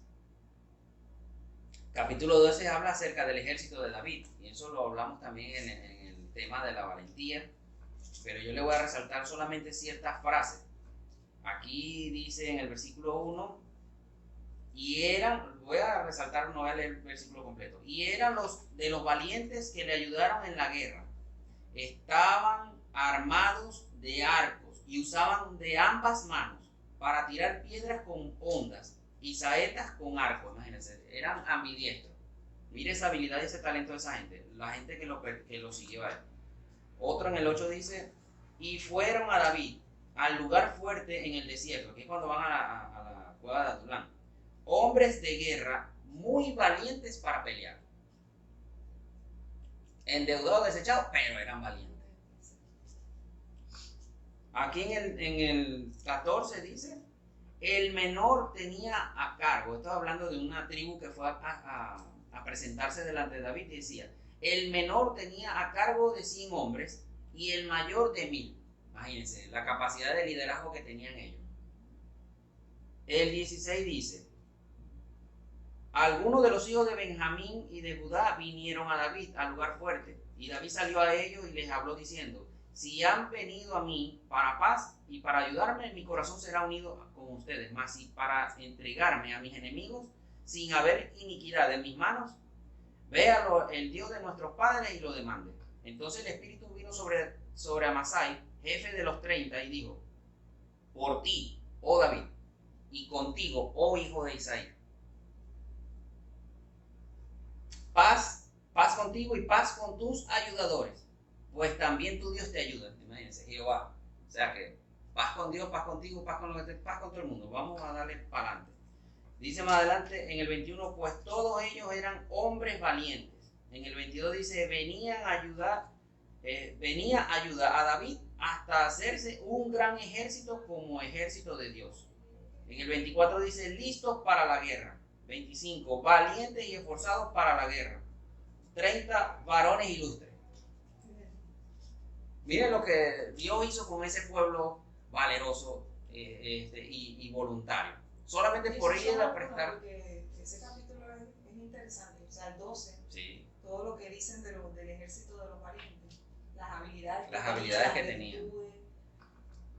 capítulo 12, habla acerca del ejército de David. Y eso lo hablamos también en el tema de la valentía. Pero yo le voy a resaltar solamente ciertas frases. Aquí dice en el versículo 1, voy a resaltar, no voy a leer el versículo completo, y eran de los valientes que le ayudaron en la guerra. Estaban armados de arcos y usaban de ambas manos para tirar piedras con hondas y saetas con arco. Imagínense, eran ambidiestros. Mire esa habilidad y ese talento de esa gente, la gente que lo siguió a él. Otro en el 8 dice, y fueron a David al lugar fuerte en el desierto, que es cuando van a la cueva de Adulán, hombres de guerra muy valientes para pelear. Endeudados, desechados, pero eran valientes. Aquí en el 14 dice, el menor tenía a cargo, estaba hablando de una tribu que fue a presentarse delante de David y decía, el menor tenía a cargo de 100 hombres y el mayor de 1000. Imagínense la capacidad de liderazgo que tenían ellos. El 16 dice, algunos de los hijos de Benjamín y de Judá vinieron a David al lugar fuerte, y David salió a ellos y les habló diciendo, si han venido a mí para paz y para ayudarme, mi corazón será unido con ustedes, mas si para entregarme a mis enemigos sin haber iniquidad en mis manos, véalo el Dios de nuestros padres y lo demande. Entonces el Espíritu vino sobre Amasai, jefe de los 30, y dijo, por ti, oh David, y contigo, oh hijo de Isaí, paz contigo y paz con tus ayudadores, pues también tu Dios te ayuda. Imagínense, Jehová. O sea que paz con Dios, paz contigo, paz con todo el mundo. Vamos a darle para adelante. Dice más adelante en el 21, pues todos ellos eran hombres valientes. En el 22 dice, venía ayuda a David hasta hacerse un gran ejército como ejército de Dios. En el 24 dice, listos para la guerra. 25, valientes y esforzados para la guerra. 30, varones ilustres. Miren lo que Dios hizo con ese pueblo valeroso y voluntario. Solamente por ir a prestar. Ese capítulo es interesante, o sea, el 12, sí, todo lo que dicen del ejército de los valientes, las habilidades que tenían,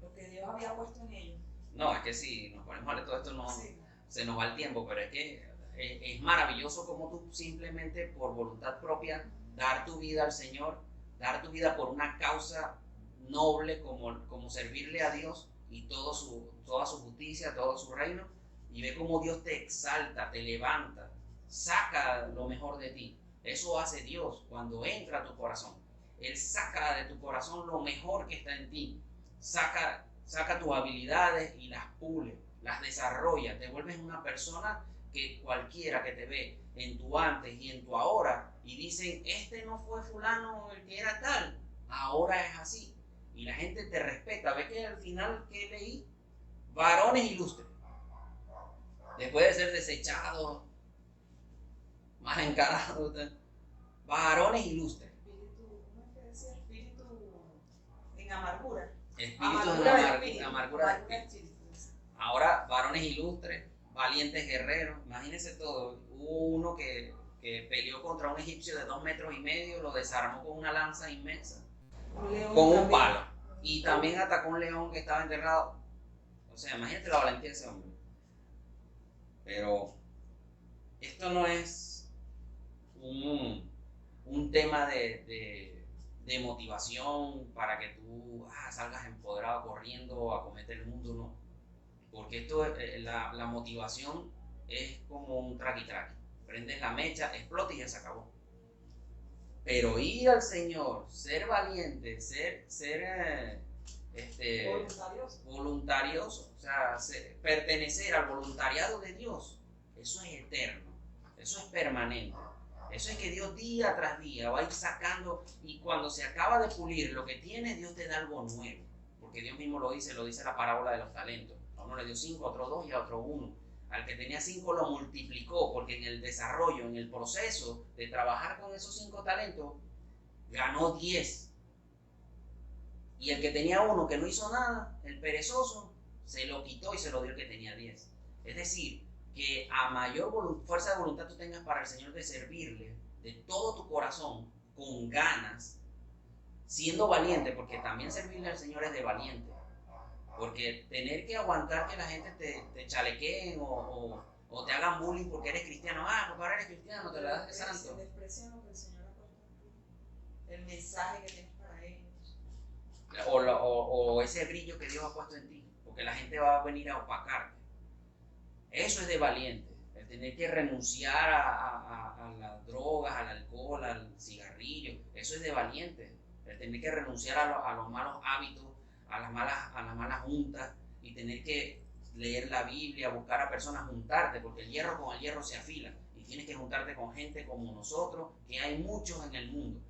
lo que Dios había puesto en ellos. No, es que si nos ponemos a leer todo esto, no, sí, se nos va el tiempo, pero es que es maravilloso como tú simplemente por voluntad propia dar tu vida al Señor, dar tu vida por una causa noble como servirle a Dios y toda su justicia, todo su reino, y ve cómo Dios te exalta, te levanta, saca lo mejor de ti. Eso hace Dios cuando entra a tu corazón. Él saca de tu corazón lo mejor que está en ti, saca tus habilidades y las pule, las desarrolla, te vuelves una persona que cualquiera que te ve en tu antes y en tu ahora y dicen, este no fue fulano el que era tal, ahora es así. Y la gente te respeta. Ve que al final que leí, varones ilustres. Después de ser desechados, mal encarados, varones ilustres. ¿Cómo es que decía? Espíritu en amargura. Amargura de espíritu. Ahora, varones ilustres, valientes guerreros. Imagínense todo. Hubo uno que peleó contra un egipcio de 2,5 metros, lo desarmó con una lanza inmensa. Con un palo. Y también atacó un león que estaba enterrado. O sea, imagínate la valentía de ese hombre. Pero esto no es un tema de motivación para que tú salgas empoderado corriendo a cometer el mundo, no. Porque esto, la motivación es como un traqui-traqui. Prendes la mecha, explota y ya se acabó. Pero ir al Señor, ser valiente, ser voluntarioso, o sea, pertenecer al voluntariado de Dios, eso es eterno, eso es permanente. Eso es que Dios día tras día va a ir sacando, y cuando se acaba de pulir lo que tiene, Dios te da algo nuevo. Porque Dios mismo lo dice la parábola de los talentos. A uno le dio 5, a otro 2 y a otro 1. Al que tenía 5 lo multiplicó, porque en el desarrollo, en el proceso de trabajar con esos 5 talentos, ganó 10. Y el que tenía 1 que no hizo nada, el perezoso, se lo quitó y se lo dio el que tenía 10. Es decir, que a mayor fuerza de voluntad tú tengas para el Señor de servirle de todo tu corazón, con ganas, siendo valiente, porque también servirle al Señor es de valiente. Porque tener que aguantar que la gente te chalequeen o te hagan bullying porque eres cristiano, porque ahora eres cristiano, te la das de santo. Desprecian lo que el Señor ha puesto en ti, el mensaje que tienes para ellos. O ese brillo que Dios ha puesto en ti, porque la gente va a venir a opacarte. Eso es de valiente, el tener que renunciar a las drogas, al alcohol, al cigarrillo, eso es de valiente, el tener que renunciar a los malos hábitos, a las malas juntas, y tener que leer la Biblia, buscar a personas, juntarte, porque el hierro con el hierro se afila, y tienes que juntarte con gente como nosotros, que hay muchos en el mundo,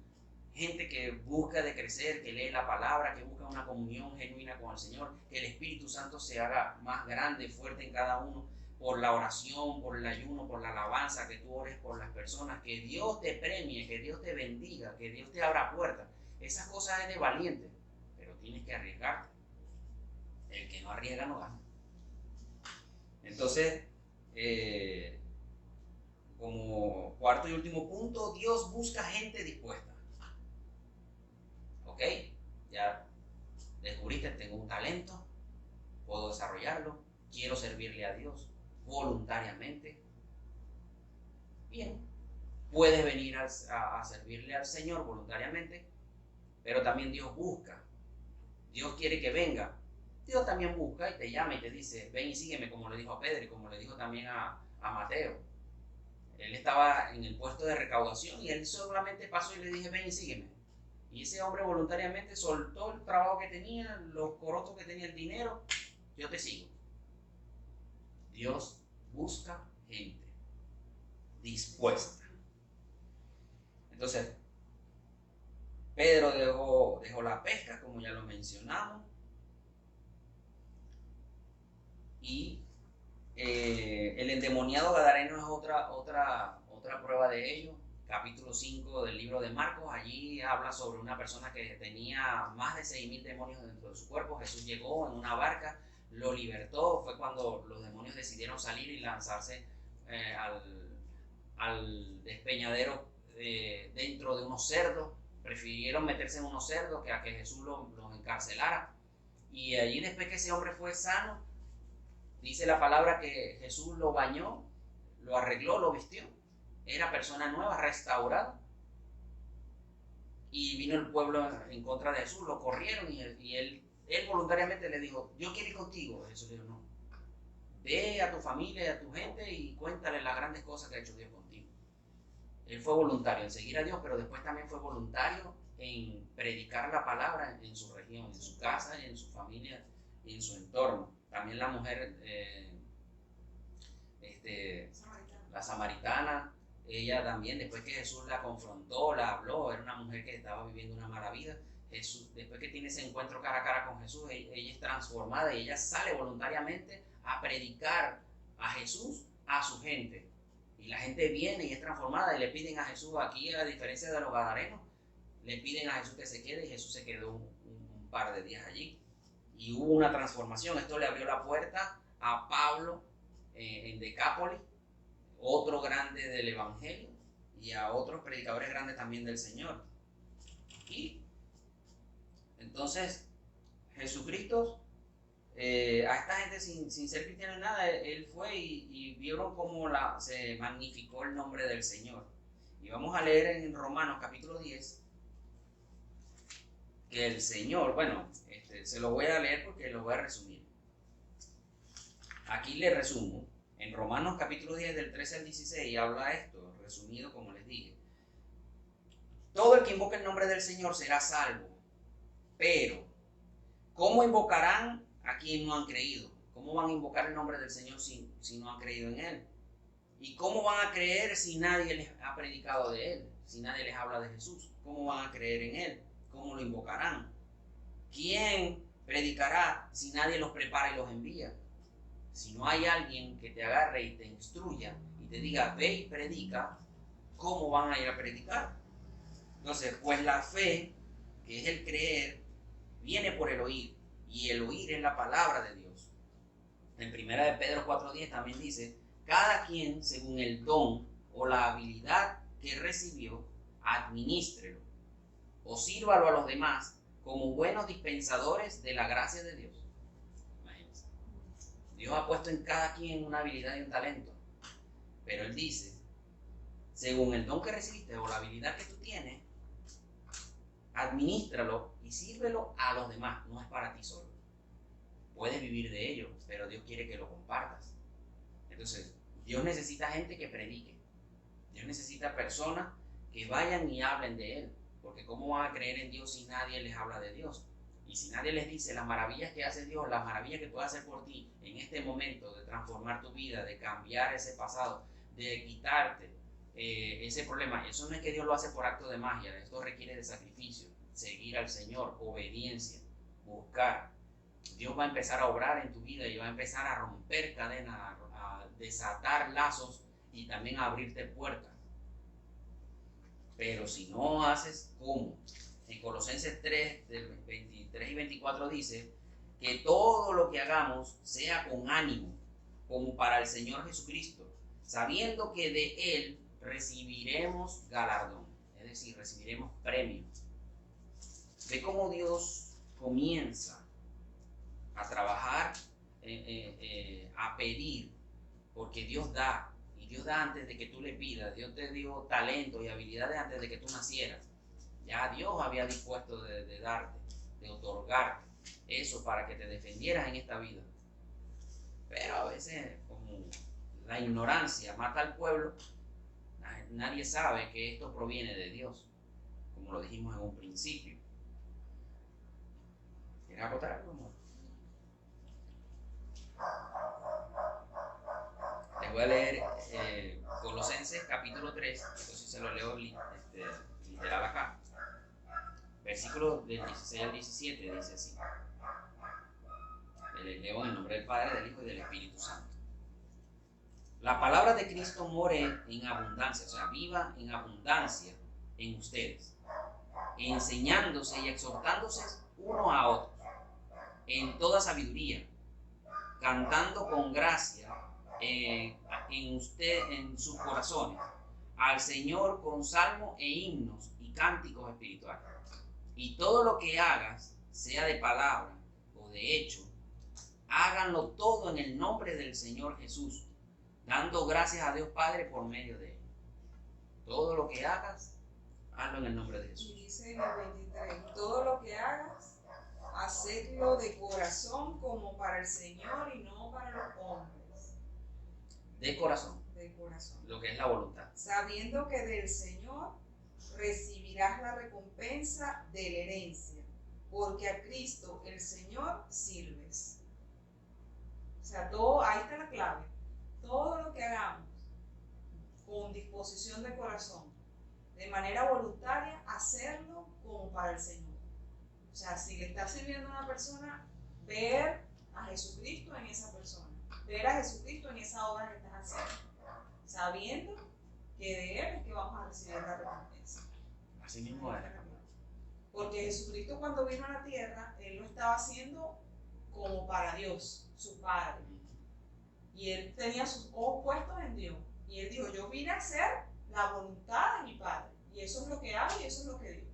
gente que busca de crecer, que lee la palabra, que busca una comunión genuina con el Señor, que el Espíritu Santo se haga más grande, fuerte en cada uno, por la oración, por el ayuno, por la alabanza, que tú ores por las personas, que Dios te premie, que Dios te bendiga, que Dios te abra puertas. Esas cosas es de valiente, pero tienes que arriesgarte. El que no arriesga no gana. Entonces, como cuarto y último punto, Dios busca gente dispuesta. ¿Ok? Ya descubriste, tengo un talento, puedo desarrollarlo, quiero servirle a Dios voluntariamente. Bien, puedes venir a servirle al Señor voluntariamente, pero también Dios busca. Dios quiere que venga. Dios también busca y te llama y te dice, ven y sígueme, como le dijo a Pedro y como le dijo también a Mateo. Él estaba en el puesto de recaudación y él solamente pasó y le dije, ven y sígueme. Y ese hombre voluntariamente soltó el trabajo que tenía, los corotos que tenía, el dinero. Yo te sigo. Dios busca gente dispuesta. Entonces, Pedro dejó la pesca, como ya lo mencionamos, y el endemoniado gadareno es otra prueba de ello. Capítulo 5 del libro de Marcos, allí habla sobre una persona que tenía más de 6.000 demonios dentro de su cuerpo. Jesús llegó en una barca, lo libertó. Fue cuando los demonios decidieron salir y lanzarse al despeñadero dentro de unos cerdos. Prefirieron meterse en unos cerdos que a que Jesús los encarcelara. Y allí, después que ese hombre fue sano, dice la palabra que Jesús lo bañó, lo arregló, lo vistió. Era persona nueva, restaurada. Y vino el pueblo en contra de Jesús, lo corrieron y él voluntariamente le dijo, yo quiero ir contigo. Jesús le dijo, no, ve a tu familia y a tu gente y cuéntale las grandes cosas que ha hecho Dios contigo. Él fue voluntario en seguir a Dios, pero después también fue voluntario en predicar la palabra en su región, en su casa, en su familia y en su entorno. También la mujer, la samaritana, ella también, después que Jesús la confrontó, la habló, era una mujer que estaba viviendo una mala vida. Jesús, después que tiene ese encuentro cara a cara con Jesús, ella es transformada y ella sale voluntariamente a predicar a Jesús a su gente. Y la gente viene y es transformada y le piden a Jesús, aquí a diferencia de los gadarenos, le piden a Jesús que se quede y Jesús se quedó un par de días allí. Y hubo una transformación. Esto le abrió la puerta a Pablo en Decápolis, otro grande del Evangelio, y a otros predicadores grandes también del Señor. Y entonces Jesucristo, a esta gente sin ser cristiano en nada, él fue y vieron cómo se magnificó el nombre del Señor. Y vamos a leer en Romanos capítulo 10, que el Señor, se lo voy a leer porque lo voy a resumir. Aquí le resumo. En Romanos capítulo 10 del 13 al 16 habla esto, resumido como les dije. Todo el que invoque el nombre del Señor será salvo. Pero, ¿cómo invocarán a quien no han creído? ¿Cómo van a invocar el nombre del Señor si no han creído en Él? ¿Y cómo van a creer si nadie les ha predicado de Él? Si nadie les habla de Jesús. ¿Cómo van a creer en Él? ¿Cómo lo invocarán? ¿Quién predicará si nadie los prepara y los envía? Si no hay alguien que te agarre y te instruya y te diga, ve y predica, ¿cómo van a ir a predicar? Entonces, pues la fe, que es el creer, viene por el oír, y el oír es la palabra de Dios. En 1 de Pedro 4:10 también dice, cada quien según el don o la habilidad que recibió, administrelo o sírvalo a los demás como buenos dispensadores de la gracia de Dios. Imagínense. Dios ha puesto en cada quien una habilidad y un talento, pero Él dice, según el don que recibiste o la habilidad que tú tienes, administralo y sírvelo a los demás. No es para ti solo. Puedes vivir de ello, pero Dios quiere que lo compartas. Entonces, Dios necesita gente que predique. Dios necesita personas que vayan y hablen de Él. Porque ¿cómo van a creer en Dios si nadie les habla de Dios? Y si nadie les dice las maravillas que hace Dios, las maravillas que puede hacer por ti en este momento, de transformar tu vida, de cambiar ese pasado, de quitarte ese problema. Eso no es que Dios lo hace por acto de magia. Esto requiere de sacrificio, seguir al Señor, obediencia, buscar. Dios va a empezar a obrar en tu vida y va a empezar a romper cadenas, a desatar lazos y también a abrirte puertas. Pero si no haces, ¿cómo? En Colosenses 3, del 23 y 24 dice que todo lo que hagamos sea con ánimo, como para el Señor Jesucristo, sabiendo que de Él recibiremos galardón, es decir, recibiremos premio. Ve cómo Dios comienza a trabajar, a pedir, porque Dios da, y Dios da antes de que tú le pidas. Dios te dio talento y habilidades antes de que tú nacieras. Ya Dios había dispuesto de darte, de otorgarte eso para que te defendieras en esta vida. Pero a veces, como la ignorancia mata al pueblo, nadie sabe que esto proviene de Dios, como lo dijimos en un principio. ¿Quieres acotar algo, amor? Les voy a leer Colosenses capítulo 3, entonces se lo leo literal acá. Versículo del 16 al 17 dice así. Les leo en el nombre del Padre, del Hijo y del Espíritu Santo. La palabra de Cristo more en abundancia, o sea, viva en abundancia en ustedes, enseñándose y exhortándose uno a otros, en toda sabiduría, cantando con gracia en sus corazones, al Señor con salmos e himnos y cánticos espirituales. Y todo lo que hagas, sea de palabra o de hecho, háganlo todo en el nombre del Señor Jesús, dando gracias a Dios Padre por medio de Él. Todo lo que hagas, hazlo en el nombre de Jesús. Y dice en el 23, todo lo que hagas, hacedlo de corazón como para el Señor y no para los hombres. De corazón. De corazón. Lo que es la voluntad. Sabiendo que del Señor recibirás la recompensa de la herencia, porque a Cristo el Señor sirves. O sea, todo, ahí está la clave. Todo lo que hagamos con disposición de corazón, de manera voluntaria, hacerlo como para el Señor. O sea, si le estás sirviendo a una persona, ver a Jesucristo en esa persona, ver a Jesucristo en esa obra que estás haciendo, sabiendo que de Él es que vamos a recibir la recompensa. Así mismo es. Porque Jesucristo, cuando vino a la tierra, Él lo estaba haciendo como para Dios, su Padre. Y Él tenía sus ojos puestos en Dios. Y Él dijo, yo vine a hacer la voluntad de mi Padre. Y eso es lo que hago y eso es lo que digo.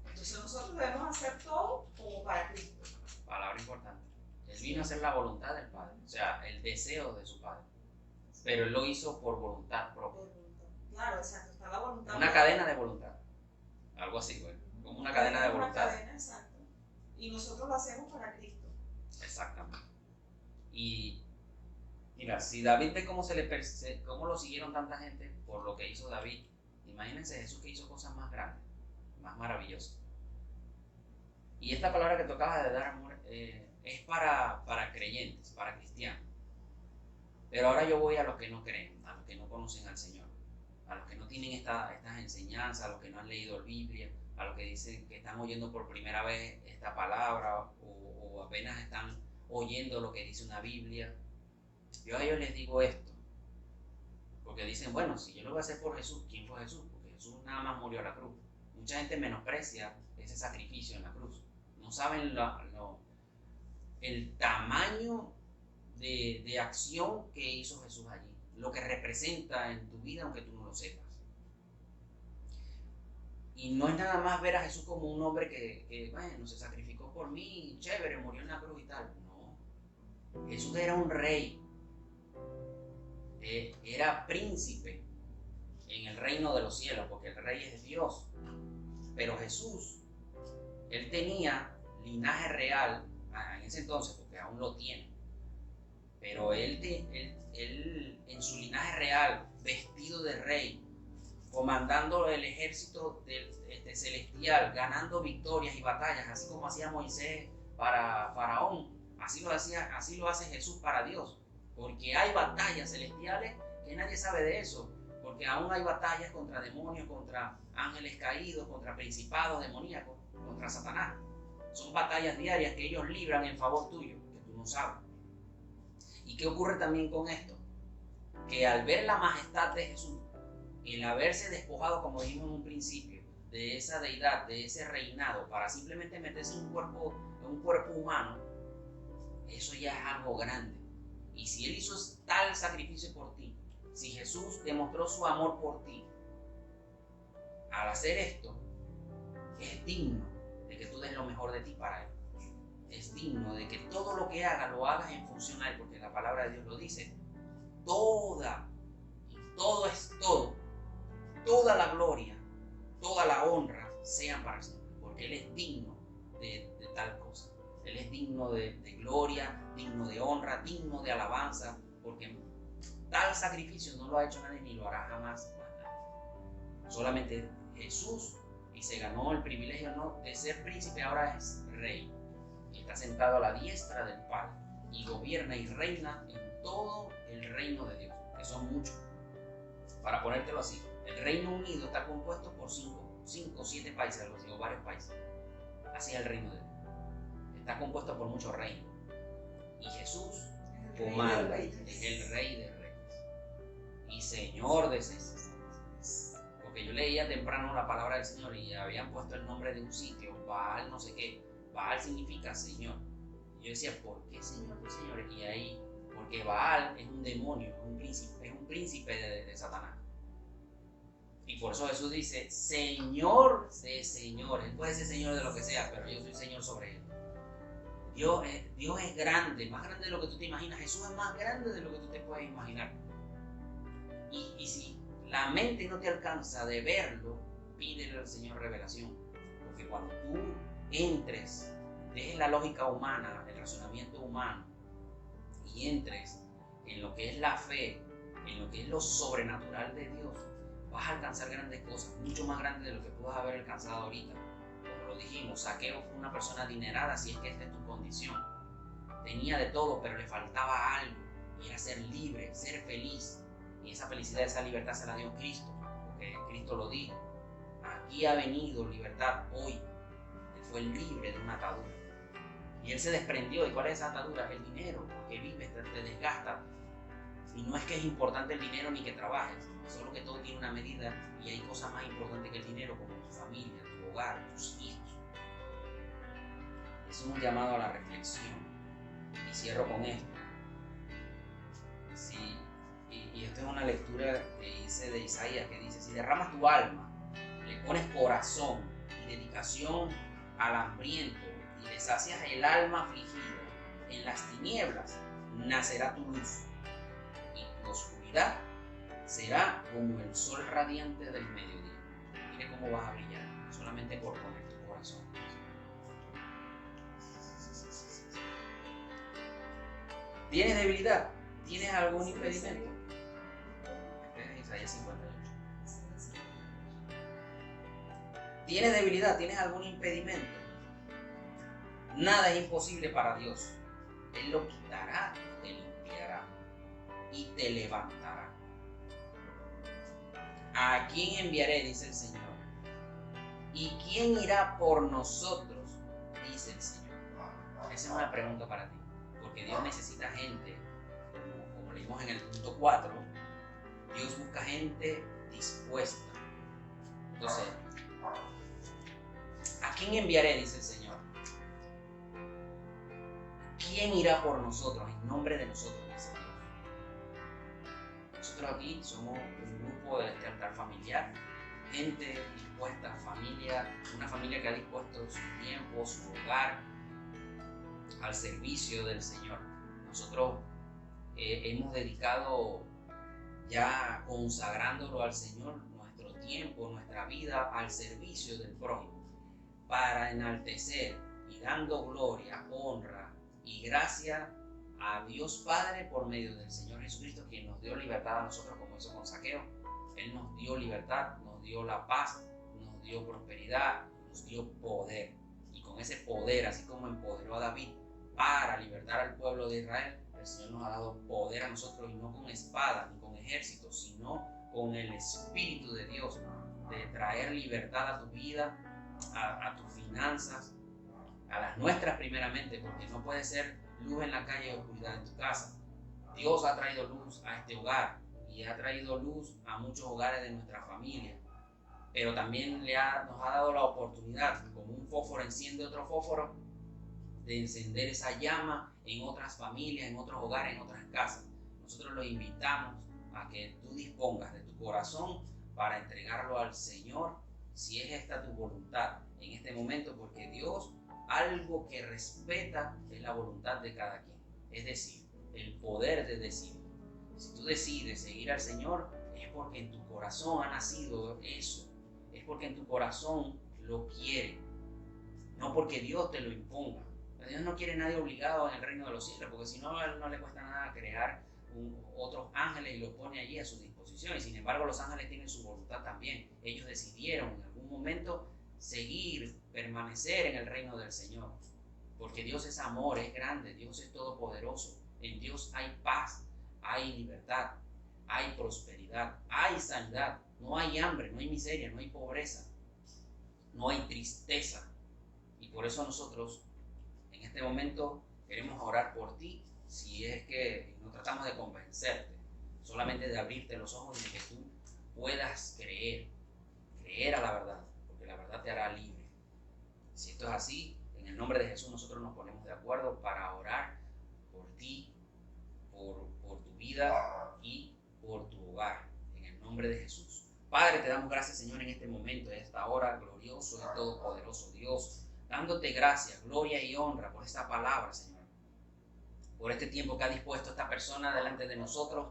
Entonces nosotros debemos hacer todo como para Cristo. Palabra importante. Él vino a hacer la voluntad del Padre, o sea, el deseo de su Padre. Pero Él lo hizo por voluntad propia. Por voluntad. Claro, exacto. Está la voluntad. Una cadena de voluntad. Algo así, güey. Como una cadena de voluntad. Una cadena, exacto. Y nosotros lo hacemos para Cristo. Exactamente. Y mira, si David ve cómo lo siguieron tanta gente por lo que hizo David, imagínense Jesús que hizo cosas más grandes, más maravillosas. Y esta palabra que tú acabas de dar, amor, es para creyentes, para cristianos. Pero ahora yo voy a los que no creen, a los que no conocen al Señor, a los que no tienen estas enseñanzas, a los que no han leído la Biblia, a los que dicen que están oyendo por primera vez esta palabra o apenas están oyendo lo que dice una Biblia. Yo a ellos les digo esto, porque dicen, bueno, si yo lo voy a hacer por Jesús, ¿quién fue Jesús? Porque Jesús nada más murió a la cruz. Mucha gente menosprecia ese sacrificio en la cruz. No saben el tamaño de acción que hizo Jesús allí, lo que representa en tu vida aunque tú no lo sepas. Y no es nada más ver a Jesús como un hombre que bueno, se sacrificó por mí, chévere, murió en la cruz y tal. No, Jesús era un rey, era príncipe en el reino de los cielos, porque el rey es Dios. Pero Jesús, él tenía linaje real en ese entonces, porque aún lo tiene. Pero él en su linaje real, vestido de rey, comandando el ejército celestial, ganando victorias y batallas, así como hacía Moisés para Faraón, así lo hace Jesús para Dios. Porque hay batallas celestiales que nadie sabe de eso, porque aún hay batallas contra demonios, contra ángeles caídos, contra principados demoníacos, contra Satanás. Son batallas diarias que ellos libran en favor tuyo, que tú no sabes. ¿Y qué ocurre también con esto? Que al ver la majestad de Jesús, el haberse despojado, como dijimos en un principio, de esa deidad, de ese reinado, para simplemente meterse en un cuerpo humano, eso ya es algo grande. Y si Él hizo tal sacrificio por ti, si Jesús demostró su amor por ti, al hacer esto, es digno de que tú des lo mejor de ti para Él. Es digno de que todo lo que hagas, lo hagas en función a Él, porque la palabra de Dios lo dice. Todo es todo. Toda la gloria, toda la honra sean para el Señor, porque Él es digno de tal cosa. Él es digno de gloria, digno de honra, digno de alabanza, porque tal sacrificio no lo ha hecho nadie ni lo hará jamás. Solamente Jesús, y se ganó el privilegio, ¿no?, de ser príncipe, ahora es rey. Y está sentado a la diestra del Padre y gobierna y reina en todo el reino de Dios, que son muchos. Para ponértelo así, el Reino Unido está compuesto por 5 o 7 países, algo así, o varios países. Así es el reino de Dios. Está compuesto por muchos reinos. Y Jesús comanda, es el Rey de Reyes y Señor de Señores. Porque yo leía temprano la palabra del Señor y habían puesto el nombre de un sitio, Baal no sé qué. Baal significa Señor. Y yo decía, ¿por qué Señor de Señores? Y ahí, porque Baal es un demonio, es un príncipe de Satanás. Y por eso Jesús dice, Señor de señores. Él puede ser Señor de lo que sea, pero yo soy Señor sobre él. Dios es grande, más grande de lo que tú te imaginas. Jesús es más grande de lo que tú te puedes imaginar. Y si la mente no te alcanza de verlo, pídele al Señor revelación. Porque cuando tú entres, dejes la lógica humana, el razonamiento humano, y entres en lo que es la fe, en lo que es lo sobrenatural de Dios, vas a alcanzar grandes cosas, mucho más grandes de lo que puedas haber alcanzado ahorita. Como lo dijimos, Zaqueo fue una persona adinerada, si es que esta es tu condición. Tenía de todo, pero le faltaba algo, y era ser libre, ser feliz. Y esa felicidad, esa libertad se la dio Cristo, porque Cristo lo dijo. Aquí ha venido libertad hoy. Él fue libre de una atadura. Y él se desprendió. ¿Y cuál es esa atadura? El dinero, porque vives, te desgasta. Y no es que es importante el dinero ni que trabajes, solo que todo tiene una medida y hay cosas más importantes que el dinero, como tu familia, tu hogar, tus hijos. Es un llamado a la reflexión. Y cierro con esto. Y esto es una lectura que hice de Isaías, que dice, si derramas tu alma, le pones corazón y dedicación al hambriento y le sacias el alma afligida, en las tinieblas nacerá tu luz y tu oscuridad será como el sol radiante del mediodía. Mire cómo vas a brillar, solamente por poner tu corazón. ¿Tienes debilidad? ¿Tienes algún impedimento? Este es Isaías 58. ¿Tienes debilidad? ¿Tienes algún impedimento? Nada es imposible para Dios. Él lo quitará y te limpiará. y te levantará. ¿A quién enviaré?, dice el Señor. ¿Y quién irá por nosotros?, dice el Señor. Esa es una pregunta para ti, porque Dios necesita gente, como leímos en el punto 4, Dios busca gente dispuesta. Entonces, ¿a quién enviaré?, dice el Señor. ¿Quién irá por nosotros? En nombre de nosotros, dice Dios. Nosotros aquí somos un grupo de este altar familiar, gente dispuesta, una familia que ha dispuesto su tiempo, su hogar al servicio del Señor. Nosotros hemos dedicado, ya consagrándolo al Señor, nuestro tiempo, nuestra vida al servicio del prójimo, para enaltecer y dando gloria, honra y gracia a Dios Padre por medio del Señor Jesucristo, quien nos dio libertad a nosotros, como hizo con Zaqueo. Él nos dio libertad, nos dio la paz, nos dio prosperidad, nos dio poder. Y con ese poder, así como empoderó a David para libertar al pueblo de Israel, el Señor nos ha dado poder a nosotros, y no con espada ni con ejército, sino con el Espíritu de Dios, de traer libertad a tu vida, a tus finanzas, a las nuestras primeramente, porque no puede ser luz en la calle y oscuridad en tu casa. Dios ha traído luz a este hogar y ha traído luz a muchos hogares de nuestra familia, pero también nos ha dado la oportunidad, como un fósforo enciende otro fósforo, de encender esa llama en otras familias, en otros hogares, en otras casas. Nosotros los invitamos a que tú dispongas de tu corazón para entregarlo al Señor, si es esta tu voluntad en este momento, porque Dios, algo que respeta es la voluntad de cada quien, es decir, el poder de decidir. Si tú decides seguir al Señor, es porque en tu corazón ha nacido eso, es porque en tu corazón lo quiere, no porque Dios te lo imponga. Dios no quiere nadie obligado en el reino de los cielos, porque si no, a él no le cuesta nada crear otros ángeles y los pone allí a su disposición. Y sin embargo, los ángeles tienen su voluntad también. Ellos decidieron en algún momento seguir, permanecer en el reino del Señor, porque Dios es amor, es grande, Dios es todopoderoso. En Dios hay paz, hay libertad, hay prosperidad, hay sanidad. No hay hambre, no hay miseria, no hay pobreza, no hay tristeza. Y por eso nosotros en este momento queremos orar por ti, si es que no tratamos de convencerte, solamente de abrirte los ojos y de que tú puedas creer a la verdad, porque la verdad te hará libre. Si esto es así, en el nombre de Jesús nosotros nos ponemos de acuerdo para orar por ti, por tu vida y por tu hogar, en el nombre de Jesús. Padre, te damos gracias, Señor, en este momento, en esta hora, glorioso y todopoderoso Dios, dándote gracias, gloria y honra por esta palabra, Señor, por este tiempo que ha dispuesto esta persona delante de nosotros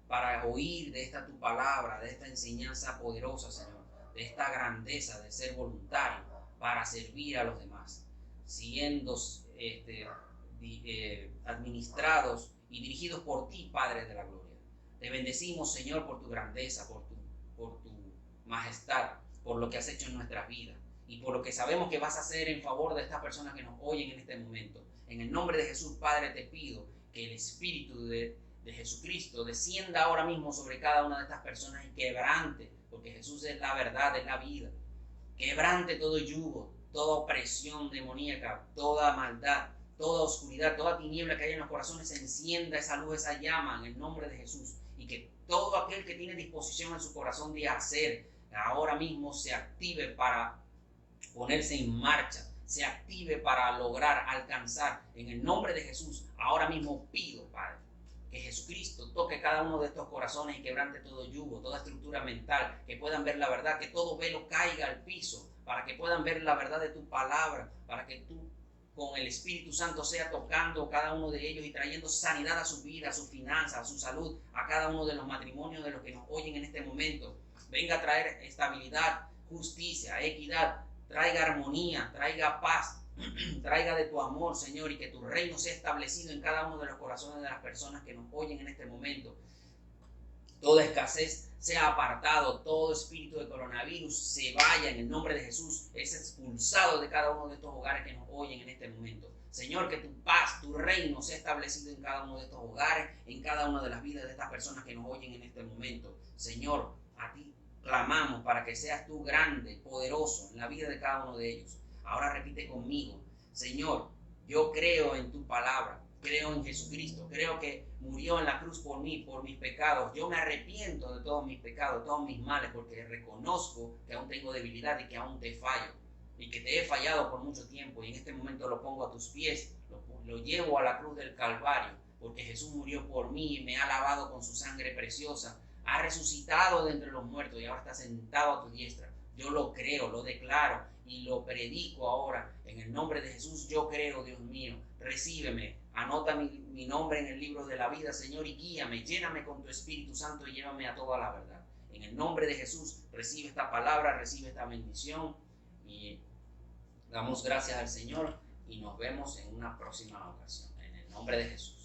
para oír de esta tu palabra, de esta enseñanza poderosa, Señor, de esta grandeza de ser voluntario para servir a los demás, siendo administrados y dirigidos por ti, Padre de la gloria. Te bendecimos, Señor, por tu grandeza, por tu majestad, por lo que has hecho en nuestras vidas y por lo que sabemos que vas a hacer en favor de estas personas que nos oyen en este momento. En el nombre de Jesús, Padre, te pido que el Espíritu de Jesucristo descienda ahora mismo sobre cada una de estas personas y quebrante, porque Jesús es la verdad, es la vida. Quebrante todo yugo, toda opresión demoníaca, toda maldad, toda oscuridad, toda tiniebla que hay en los corazones, se encienda esa luz, esa llama en el nombre de Jesús, y que todo aquel que tiene disposición en su corazón de hacer, ahora mismo se active para ponerse en marcha, se active para lograr, alcanzar. En el nombre de Jesús, ahora mismo pido, Padre, que Jesucristo toque cada uno de estos corazones y quebrante todo yugo, toda estructura mental, que puedan ver la verdad, que todo velo caiga al piso, para que puedan ver la verdad de tu palabra, para que tú con el Espíritu Santo sea tocando cada uno de ellos y trayendo sanidad a su vida, a sus finanzas, a su salud, a cada uno de los matrimonios de los que nos oyen en este momento. Venga a traer estabilidad, justicia, equidad, traiga armonía, traiga paz, traiga de tu amor, Señor, y que tu reino sea establecido en cada uno de los corazones de las personas que nos oyen en este momento. Toda escasez sea apartado, todo espíritu de coronavirus se vaya en el nombre de Jesús, es expulsado de cada uno de estos hogares que nos oyen en este momento. Señor, que tu paz, tu reino sea establecido en cada uno de estos hogares, en cada una de las vidas de estas personas que nos oyen en este momento. Señor, a ti clamamos para que seas tú grande, poderoso en la vida de cada uno de ellos. Ahora repite conmigo: Señor, yo creo en tu palabra, creo en Jesucristo, creo que murió en la cruz por mí, por mis pecados. Yo me arrepiento de todos mis pecados, de todos mis males, porque reconozco que aún tengo debilidad y que aún te fallo, y que te he fallado por mucho tiempo, y en este momento lo pongo a tus pies, lo llevo a la cruz del Calvario, porque Jesús murió por mí y me ha lavado con su sangre preciosa, ha resucitado de entre los muertos y ahora está sentado a tu diestra. Yo lo creo, lo declaro y lo predico ahora. En el nombre de Jesús yo creo, Dios mío. Recíbeme, anota mi nombre en el libro de la vida, Señor, y guíame, lléname con tu Espíritu Santo y llévame a toda la verdad. En el nombre de Jesús, recibe esta palabra, recibe esta bendición y damos gracias al Señor y nos vemos en una próxima ocasión. En el nombre de Jesús.